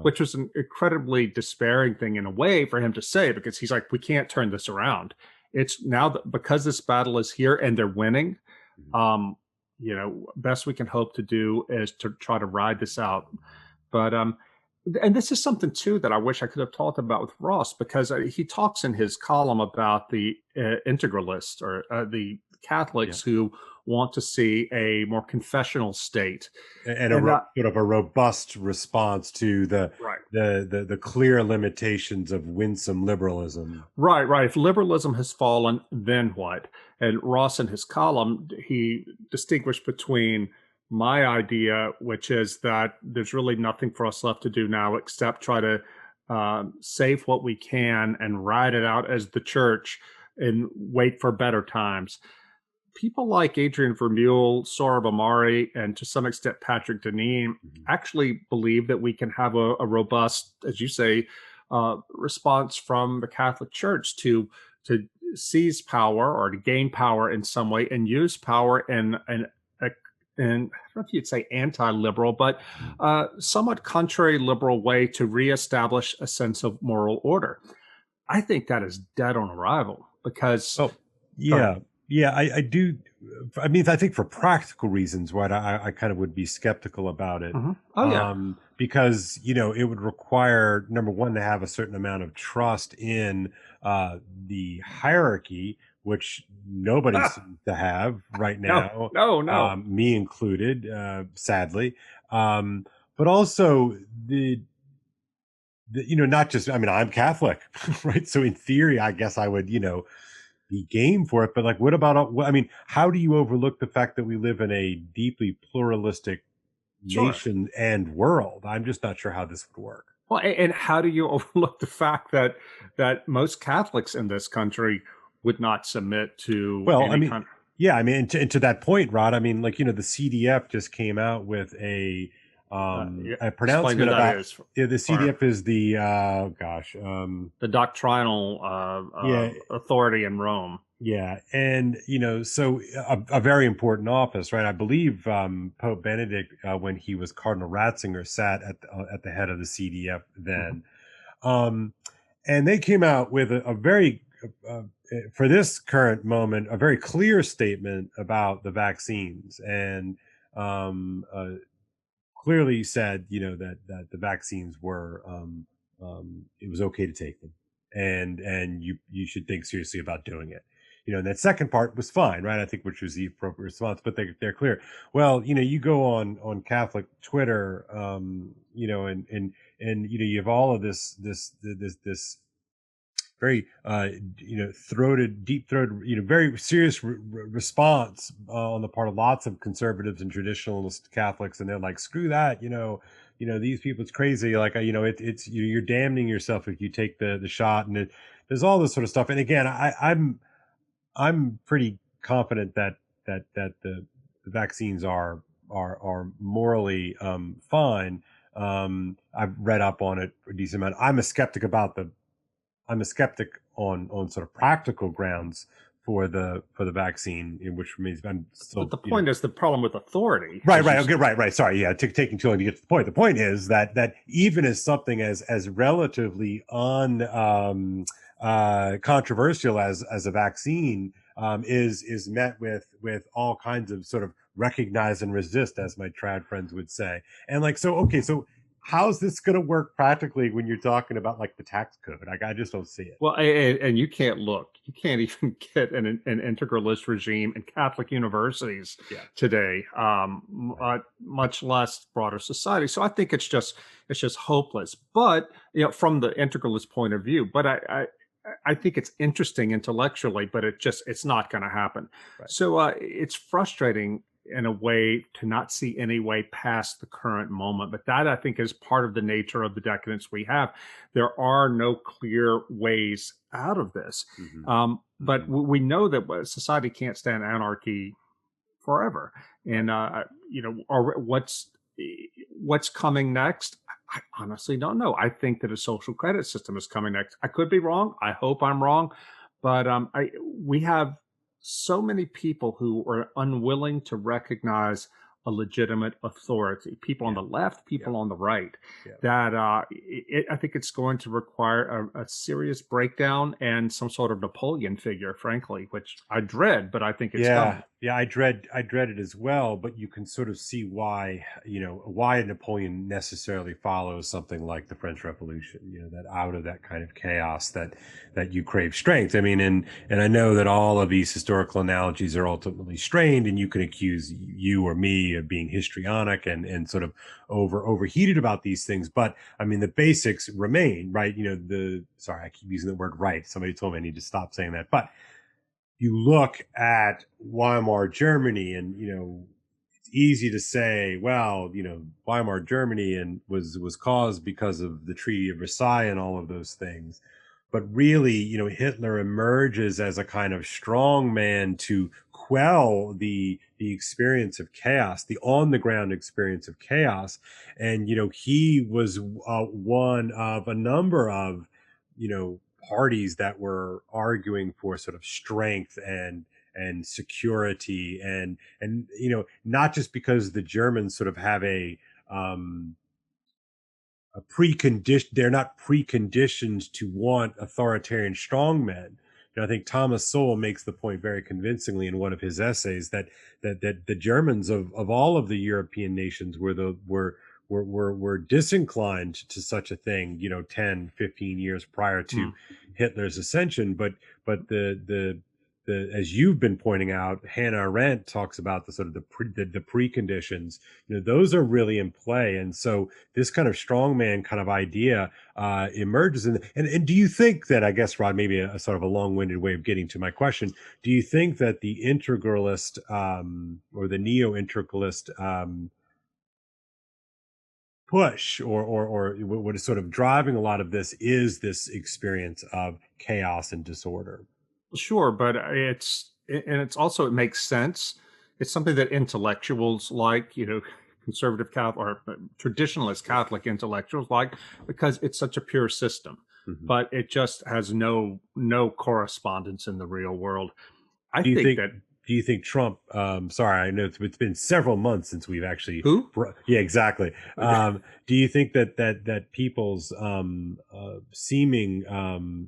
which was an incredibly despairing thing in a way for him to say, because he's like, we can't turn this around. It's now that because this battle is here and they're winning, best we can hope to do is to try to ride this out. But and this is something too that I wish I could have talked about with Ross, because he talks in his column about the Integralist, or the Catholics who want to see a more confessional state and sort of a robust response to the clear limitations of winsome liberalism. Right. If liberalism has fallen, then what? And Ross, in his column, he distinguished between my idea, which is that there's really nothing for us left to do now except try to save what we can and ride it out as the church and wait for better times. People like Adrian Vermeule, Sohrab Ahmari, and to some extent Patrick Deneen actually believe that we can have a robust, as you say, response from the Catholic Church to seize power or to gain power in some way and use power in I don't know if you'd say anti-liberal, but somewhat contrary liberal way to reestablish a sense of moral order. I think that is dead on arrival because... Yeah, I do. I mean, I think for practical reasons, right, I kind of would be skeptical about it. Because, it would require, number one, to have a certain amount of trust in the hierarchy, which nobody seems to have right now. No. Me included, sadly. But also not just, I mean, I'm Catholic, right? So in theory, I guess I would, be game for it. But like, what about, I mean, how do you overlook the fact that we live in a deeply pluralistic nation and world? I'm just not sure how this would work. Well, and how do you overlook the fact that most Catholics in this country would not submit to and to that point, Rod, I mean, like, the CDF just came out with a pronouncement about the CDF is the the doctrinal authority in Rome. Yeah, and so a very important office, right? I believe Pope Benedict, when he was Cardinal Ratzinger, sat at the head of the CDF then, and they came out with a very for this current moment a very clear statement about the vaccines, and clearly said, that the vaccines were, it was okay to take them, and you should think seriously about doing it. And that second part was fine, right? I think, which was the appropriate response, but they're clear. Well, you go on Catholic Twitter, and you have all of this very deep-throated, very serious response on the part of lots of conservatives and traditionalist Catholics, and they're like, screw that, these people, it's crazy, like, it's you're damning yourself if you take the shot, and there's all this sort of stuff. And again, I'm pretty confident that the vaccines are morally fine. I've read up on it a decent amount. I'm a skeptic on sort of practical grounds for the vaccine, which means I'm still. But the point is the problem with authority. Right. Okay. Right. Sorry. Yeah. Taking too long to get to the point. The point is that even as something as relatively controversial as a vaccine is met with all kinds of sort of recognize and resist, as my trad friends would say. And like, so, okay, so how's this going to work practically when you're talking about like the tax code? Like, I just don't see it. Well, and you can't look. You can't even get an integralist regime in Catholic universities today, much less broader society. So I think it's just hopeless. But from the integralist point of view, but I think it's interesting intellectually, but it's not going to happen. Right. So it's frustrating in a way to not see any way past the current moment. But that, I think, is part of the nature of the decadence we have. There are no clear ways out of this. But we know that society can't stand anarchy forever. And, what's coming next? I honestly don't know. I think that a social credit system is coming next. I could be wrong. I hope I'm wrong. But we have so many people who are unwilling to recognize a legitimate authority, people on the left, people on the right, that I think it's going to require a serious breakdown and some sort of Napoleon figure, frankly, which I dread, but I think it's coming. Yeah, I dread it as well, but you can sort of see why Napoleon necessarily follows something like the French Revolution, that out of that kind of chaos that you crave strength. I mean, and I know that all of these historical analogies are ultimately strained, and you can accuse you or me of being histrionic and sort of overheated about these things. But I mean, the basics remain, right? Sorry, I keep using the word right. Somebody told me I need to stop saying that, but you look at Weimar Germany, and it's easy to say, well, Weimar Germany and was caused because of the Treaty of Versailles and all of those things. But really, Hitler emerges as a kind of strong man to quell the experience of chaos, the on the ground experience of chaos. And he was one of a number of parties that were arguing for sort of strength and security and not just because the Germans sort of have a precondition, they're not preconditioned to want authoritarian strongmen. I think Thomas Sowell makes the point very convincingly in one of his essays that the Germans of all of the European nations were disinclined to such a thing, 10, 15 years prior to Hitler's ascension. But the as you've been pointing out, Hannah Arendt talks about the sort of the preconditions. Those are really in play, and so this kind of strongman kind of idea emerges. And do you think that, I guess, Rod, maybe a sort of a long-winded way of getting to my question, do you think that the integralist or the neo-integralist push or what is sort of driving a lot of this is this experience of chaos and disorder? Sure, but it makes sense. It's something that intellectuals like, conservative Catholic or traditionalist Catholic intellectuals like, because it's such a pure system. But it just has no correspondence in the real world. Do you think Trump, sorry, I know it's been several months since we've actually... Who? Yeah, exactly. Do you think that people's seeming,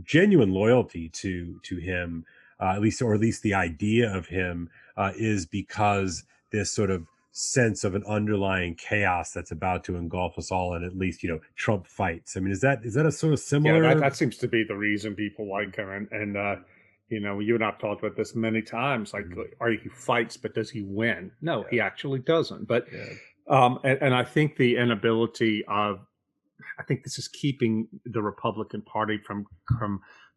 genuine loyalty to him, at least the idea of him, is because this sort of sense of an underlying chaos that's about to engulf us all, and at least, Trump fights? I mean, is that a sort of similar... Yeah, that seems to be the reason people like him. And you and I've talked about this many times. Like, he fights, but does he win? No, he actually doesn't. But, and I think the inability I think this is keeping the Republican Party from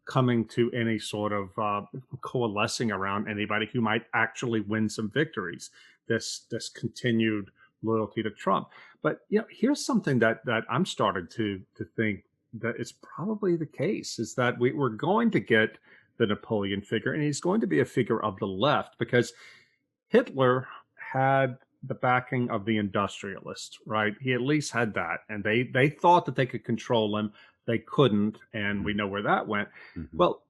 coming to any sort of coalescing around anybody who might actually win some victories. This continued loyalty to Trump. But here's something that I'm starting to think that it's probably the case, is that we're going to get the Napoleon figure, and he's going to be a figure of the left, because Hitler had the backing of the industrialists, right? He at least had that, and they thought that they could control him. They couldn't, and we know where that went. Well,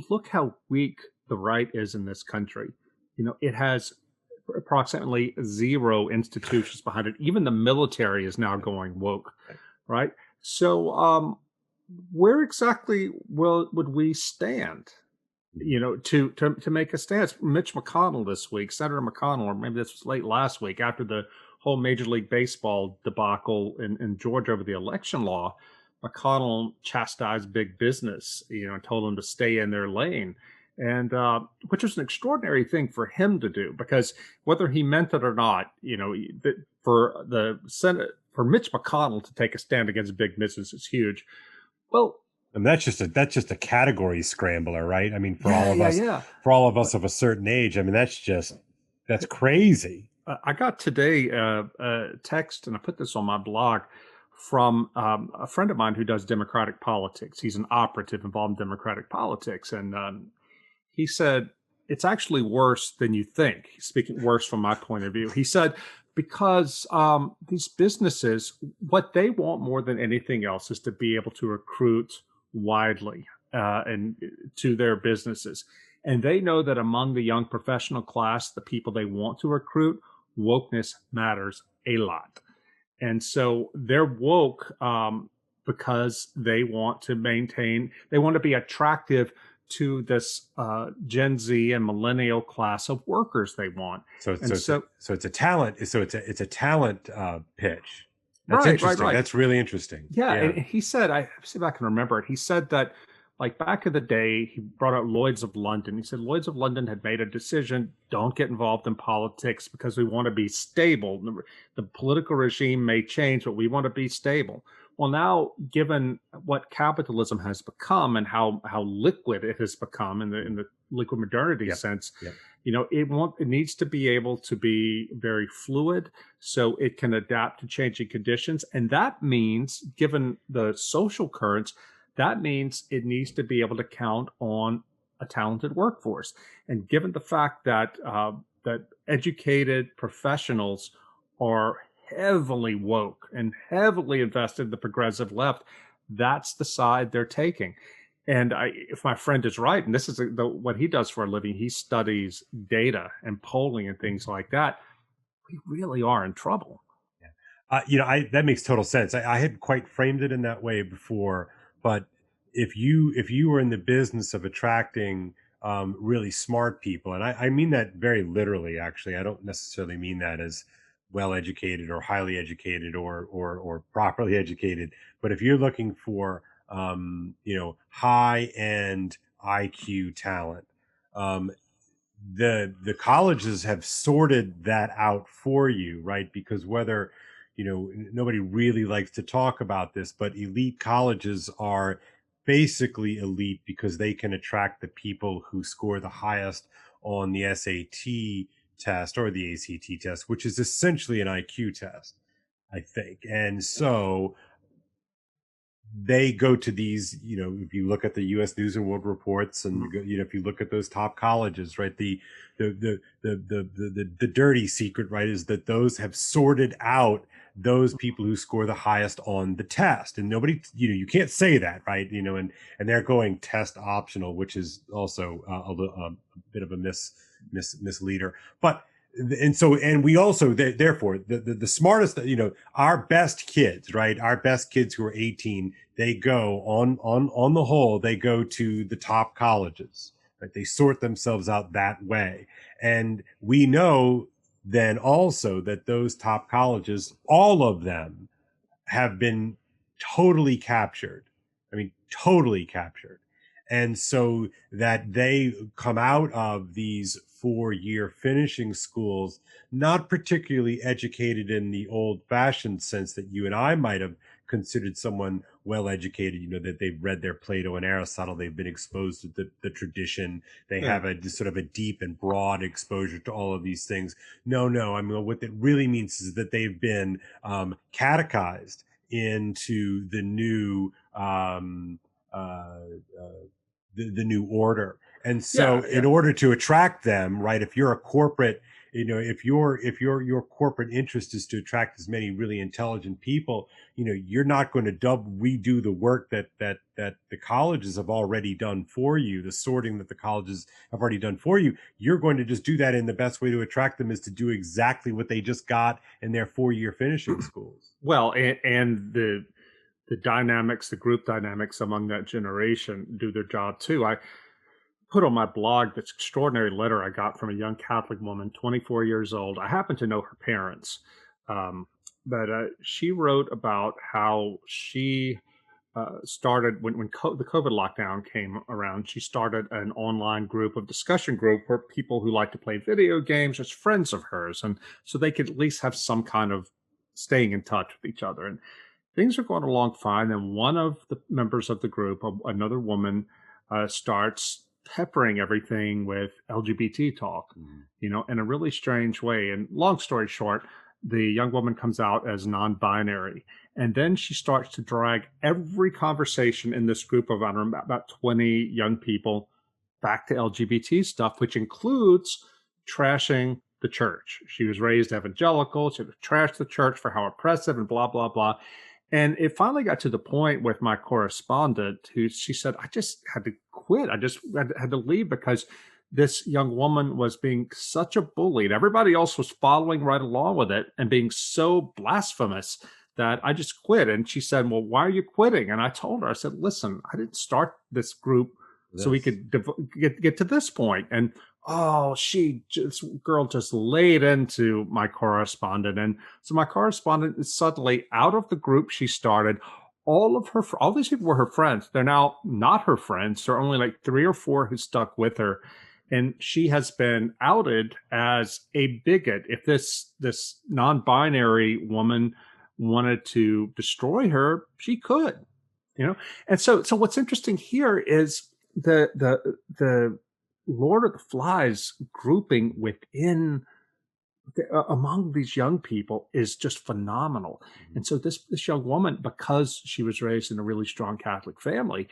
look how weak the right is in this country. It has approximately zero institutions behind it. Even the military is now going woke, right? So, where exactly would we stand? To make a stance. Mitch McConnell this week, Senator McConnell, or maybe this was late last week, after the whole Major League Baseball debacle in Georgia over the election law, McConnell chastised big business, and told them to stay in their lane, and which was an extraordinary thing for him to do, because whether he meant it or not, for the Senate, for Mitch McConnell to take a stand against big business is huge. Well, and that's just a category scrambler, right? I mean, for all of us of a certain age, I mean, that's crazy. I got today a text, and I put this on my blog, from a friend of mine who does Democratic politics. He's an operative involved in Democratic politics, and he said it's actually worse than you think. He's speaking worse from my point of view. He said, because these businesses, what they want more than anything else is to be able to recruit widely and to their businesses. And they know that among the young professional class, the people they want to recruit, wokeness matters a lot. And so they're woke because they want to be attractive to this Gen Z and millennial class of workers they want. So it's a talent. So it's a talent pitch. That's right, interesting. Right. That's really interesting. Yeah. And he said, I see if I can remember it. He said that, like, back in the day, he brought out Lloyd's of London. He said Lloyd's of London had made a decision: don't get involved in politics because we want to be stable. The political regime may change, but we want to be stable. Well, now, given what capitalism has become and how liquid it has become in the liquid modernity sense, it needs to be able to be very fluid, so it can adapt to changing conditions. And that means, given the social currents, that means it needs to be able to count on a talented workforce. And given the fact that that educated professionals are heavily woke and heavily invested in the progressive left, that's the side they're taking. And if my friend is right, and this is what he does for a living, he studies data and polling and things like that, we really are in trouble. That makes total sense. I hadn't quite framed it in that way before, but if you were in the business of attracting really smart people, and I mean that very literally, actually, I don't necessarily mean that as well-educated or highly educated or properly educated, but if you're looking for high-end IQ talent, the colleges have sorted that out for you, right? Because whether nobody really likes to talk about this, but elite colleges are basically elite because they can attract the people who score the highest on the SAT test or the ACT test, which is essentially an IQ test, I think. And so they go to these, if you look at the U.S. News and World Reports, and if you look at those top colleges, right, the dirty secret, right, is that those have sorted out those people who score the highest on the test, and nobody, you can't say that, right, and they're going test optional, which is also a bit of a misleader, but. And we also, therefore, the smartest, our best kids, right? Our best kids who are 18, they go on the whole, they go to the top colleges, right? They sort themselves out that way. And we know then also that those top colleges, all of them have been totally captured. I mean, totally captured. And so that they come out of these 4-year finishing schools, not particularly educated in the old-fashioned sense that you and I might have considered someone well-educated, that they've read their Plato and Aristotle, they've been exposed to the tradition, they have a sort of a deep and broad exposure to all of these things. No, I mean, what it really means is that they've been catechized into the new the new order. And so in order to attract them, right, if you're a corporate if your corporate interest is to attract as many really intelligent people, you're not going to redo the work that the colleges have already done for you, the sorting that the colleges have already done for you. You're going to just do that, and the best way to attract them is to do exactly what they just got in their 4-year finishing schools. Well, and the dynamics, the group dynamics among that generation do their job too. I put on my blog this extraordinary letter I got from a young Catholic woman, 24 years old. I happen to know her parents, but she wrote about how she started when the COVID lockdown came around. She started an online discussion group where people who like to play video games, just friends of hers, and so they could at least have some kind of staying in touch with each other. And things are going along fine. And one of the members of the group, another woman, starts peppering everything with LGBT talk, in a really strange way. And long story short, the young woman comes out as non-binary. And then she starts to drag every conversation in this group of about 20 young people back to LGBT stuff, which includes trashing the church. She was raised evangelical. She would trash the church for how oppressive and blah, blah, blah. And it finally got to the point with my correspondent she said, I just had to quit. I just had to leave because this young woman was being such a bully. And everybody else was following right along with it and being so blasphemous that I just quit. And she said, well, why are you quitting? And I told her, I said, listen, I didn't start this group so we could get to this point. And this girl just laid into my correspondent. And so my correspondent is suddenly out of the group she started. All these people were her friends. They're now not her friends. There are only like 3 or 4 who stuck with her. And she has been outed as a bigot. If this non-binary woman wanted to destroy her, she could, And so what's interesting here is the Lord of the Flies grouping within among these young people is just phenomenal. And so this young woman, because she was raised in a really strong Catholic family,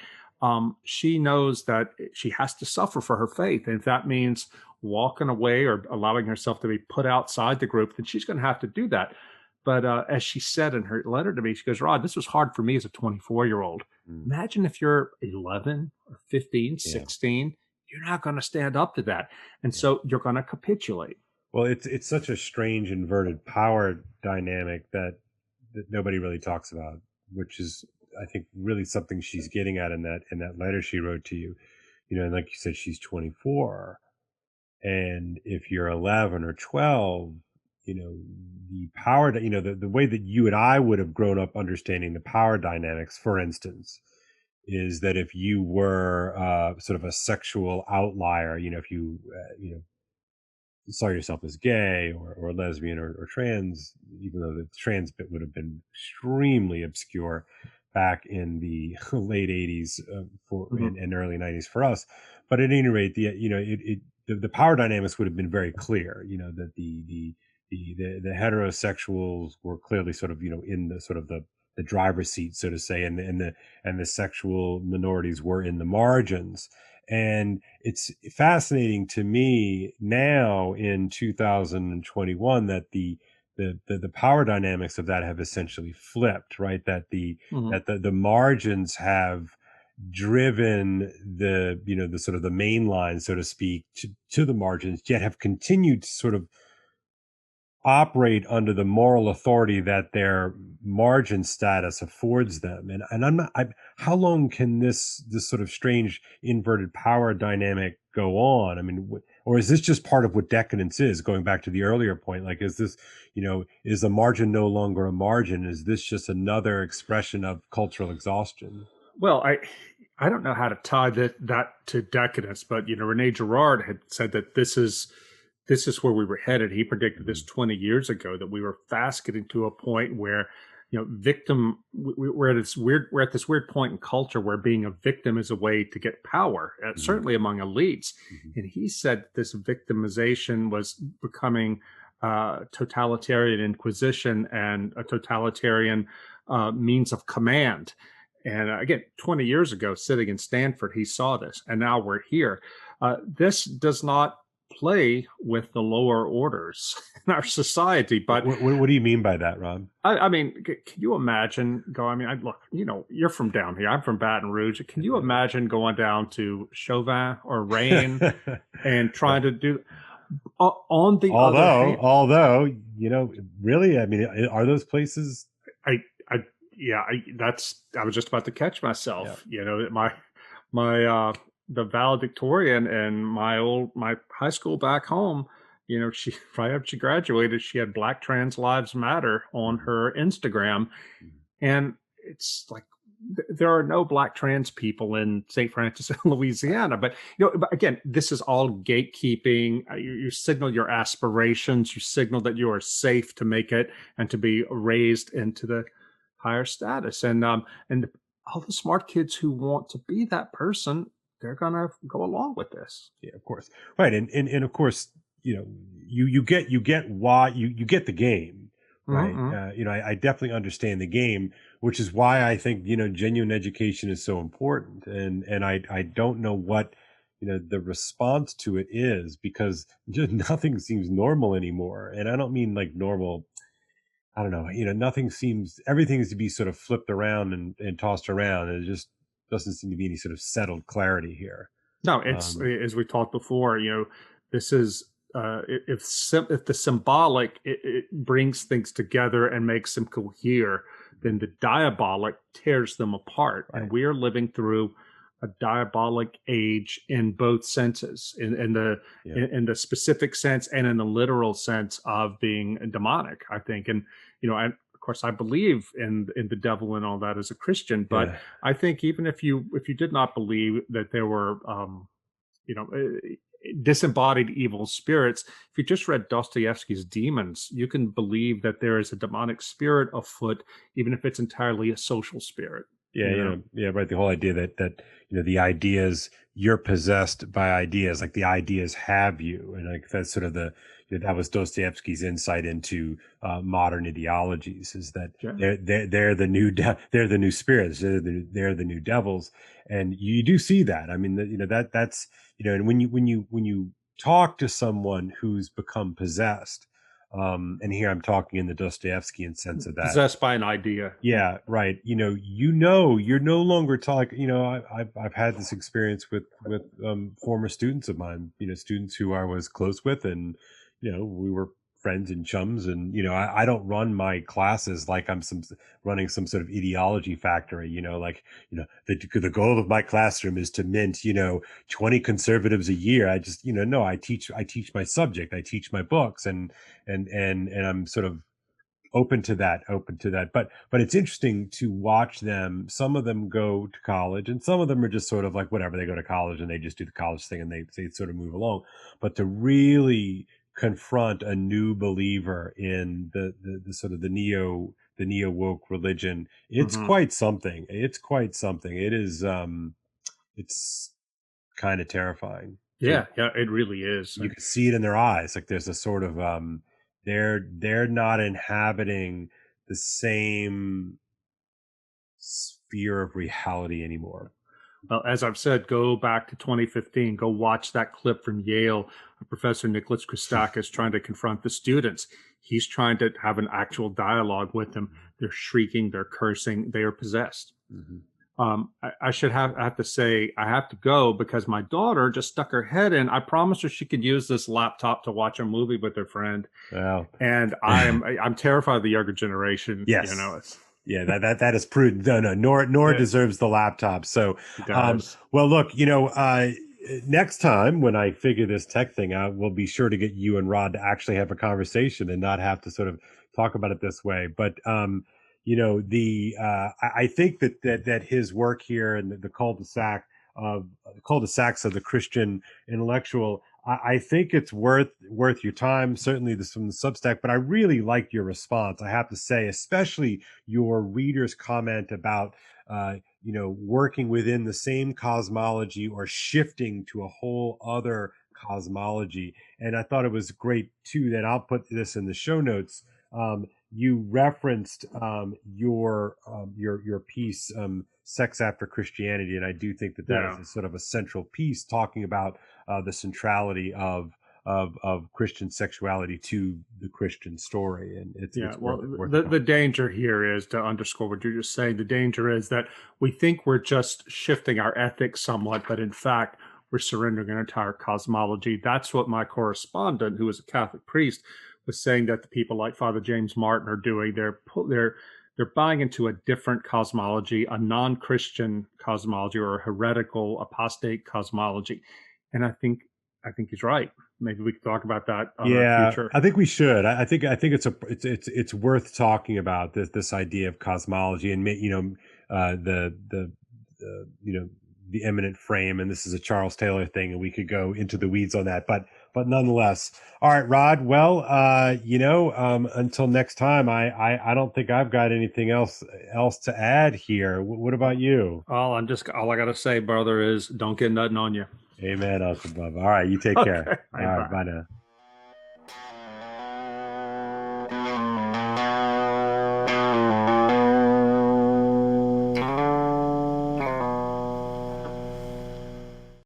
she knows that she has to suffer for her faith. And if that means walking away or allowing herself to be put outside the group, then she's going to have to do that. But as she said in her letter to me, she goes, Rod, this was hard for me as a 24-year-old. Imagine if you're 11 or 15, 16, you're not going to stand up to that. And so you're going to capitulate. Well, it's such a strange inverted power dynamic that nobody really talks about, which is, I think, really something she's getting at in that letter she wrote to you. And like you said, she's 24. And if you're 11 or 12, the power, the way that you and I would have grown up understanding the power dynamics, for instance, is that if you were sort of a sexual outlier, if you, saw yourself as gay or lesbian or trans, even though the trans bit would have been extremely obscure back in the late 80s and early 90s for us. But at any rate, the power dynamics would have been very clear, that the heterosexuals were clearly sort of, in the sort of the driver's seat, so to say, and the sexual minorities were in the margins. And it's fascinating to me now in 2021 that the power dynamics of that have essentially flipped, right? That the margins have driven the sort of the main line, so to speak, to the margins, yet have continued to sort of operate under the moral authority that their margin status affords them. And how long can this sort of strange inverted power dynamic go on? I mean, or is this just part of what decadence is? Going back to the earlier point, like, is this, is the margin no longer a margin? Is this just another expression of cultural exhaustion? Well, I don't know how to tie that to decadence, but Rene Girard had said that this is where we were headed. He predicted this 20 years ago, that we were fast getting to a point where, we're at this weird point in culture where being a victim is a way to get power, certainly among elites. And he said this victimization was becoming totalitarian inquisition and a totalitarian means of command. And again, 20 years ago, sitting in Stanford, he saw this, and now we're here. This does not play with the lower orders in our society. But What do you mean by that, Rob? I mean, can you imagine going? I mean, look, you're from down here. I'm from Baton Rouge. Can you imagine going down to Chauvin or Rain and trying to do? On the other hand, although, really, I mean, are those places? I, I, yeah, I was just about to catch myself. My the valedictorian and my high school back home, she right after she graduated, she had Black Trans Lives Matter on her Instagram, and it's like there are no Black trans people in St. Francis, Louisiana. But but again, this is all gatekeeping. You signal your aspirations. You signal that you are safe to make it and to be raised into the higher status. And all the smart kids who want to be that person, they're gonna go along with this. Yeah, of course, right, and of course, you get why you get the game, right? Mm-hmm. I definitely understand the game, which is why I think genuine education is so important, and I don't know what the response to it is, because just nothing seems normal anymore, and I don't mean like normal. I don't know, everything is to be sort of flipped around and tossed around, and it just doesn't seem to be any sort of settled clarity here. No, it's as we talked before. This is if the symbolic it brings things together and makes them cohere, then the diabolic tears them apart. Right. And we are living through a diabolic age in both senses, in the specific sense and in the literal sense of being demonic, I think. And and of course I believe in the devil and all that as a Christian, but I think even if you did not believe that there were disembodied evil spirits, if you just read Dostoevsky's Demons, you can believe that there is a demonic spirit afoot, even if it's entirely a social spirit. Right. The whole idea that the ideas, you're possessed by ideas, like the ideas have you, and like that's sort of that was Dostoevsky's insight into modern ideologies, is that they're the new they're the new spirits, they're the new devils, and you do see that. I mean, that's and when you talk to someone who's become possessed. And here I'm talking in the Dostoevskian sense of that. Possessed by an idea. Yeah, right. You're no longer talking. I've had this experience with former students of mine. Students who I was close with, and we were friends and chums. And I don't run my classes like I'm running some sort of ideology factory. The goal of my classroom is to mint 20 conservatives a year. I just no, I teach my subject, I teach my books, and I'm sort of open to that. But it's interesting to watch them. Some of them go to college, and some of them are just sort of like whatever. They go to college and they just do the college thing, and they sort of move along. But to really confront a new believer in the sort of the neo woke religion, it's quite something. It is it's kind of terrifying. Yeah, it really is. You can see it in their eyes. Like there's a sort of they're not inhabiting the same sphere of reality anymore. Well, as I've said, go back to 2015. Go watch that clip from Yale, Professor Nicholas Christakis trying to confront the students. He's trying to have an actual dialogue with them. They're shrieking, they're cursing, they are possessed. I should have to say I have to go because my daughter just stuck her head in. I promised her she could use this laptop to watch a movie with her friend. Wow. And I'm terrified of the younger generation. Yes. Yeah, that is prudent. No, Nora deserves the laptop. So, well, look, next time when I figure this tech thing out, we'll be sure to get you and Rod to actually have a conversation and not have to sort of talk about it this way. But, I think that his work here and the cul-de-sacs of the Christian intellectual, I think it's worth your time. Certainly this from the Substack, but I really liked your response. I have to say, especially your reader's comment about working within the same cosmology or shifting to a whole other cosmology. And I thought it was great too that I'll put this in the show notes. You referenced your piece, Sex After Christianity, and I do think that is a sort of a central piece talking about the centrality of of Christian sexuality to the Christian story, and it's worth the danger here is, to underscore what you're just saying, the danger is that we think we're just shifting our ethics somewhat, but in fact we're surrendering an entire cosmology. That's what my correspondent, who is a Catholic priest, was saying that the people like Father James Martin are doing. They're buying into a different cosmology, a non-Christian cosmology, or a heretical, apostate cosmology, and I think he's right. Maybe we could talk about that on our future. I think we should. I think it's worth talking about this idea of cosmology, and the the eminent frame, and this is a Charles Taylor thing, and we could go into the weeds on that, but nonetheless. All right, Rod. Well, until next time, I don't think I've got anything else to add here. What about you? All I gotta say, brother, is don't get nothing on you. Amen, Uncle Bub. All right, you take care. All right, bye now.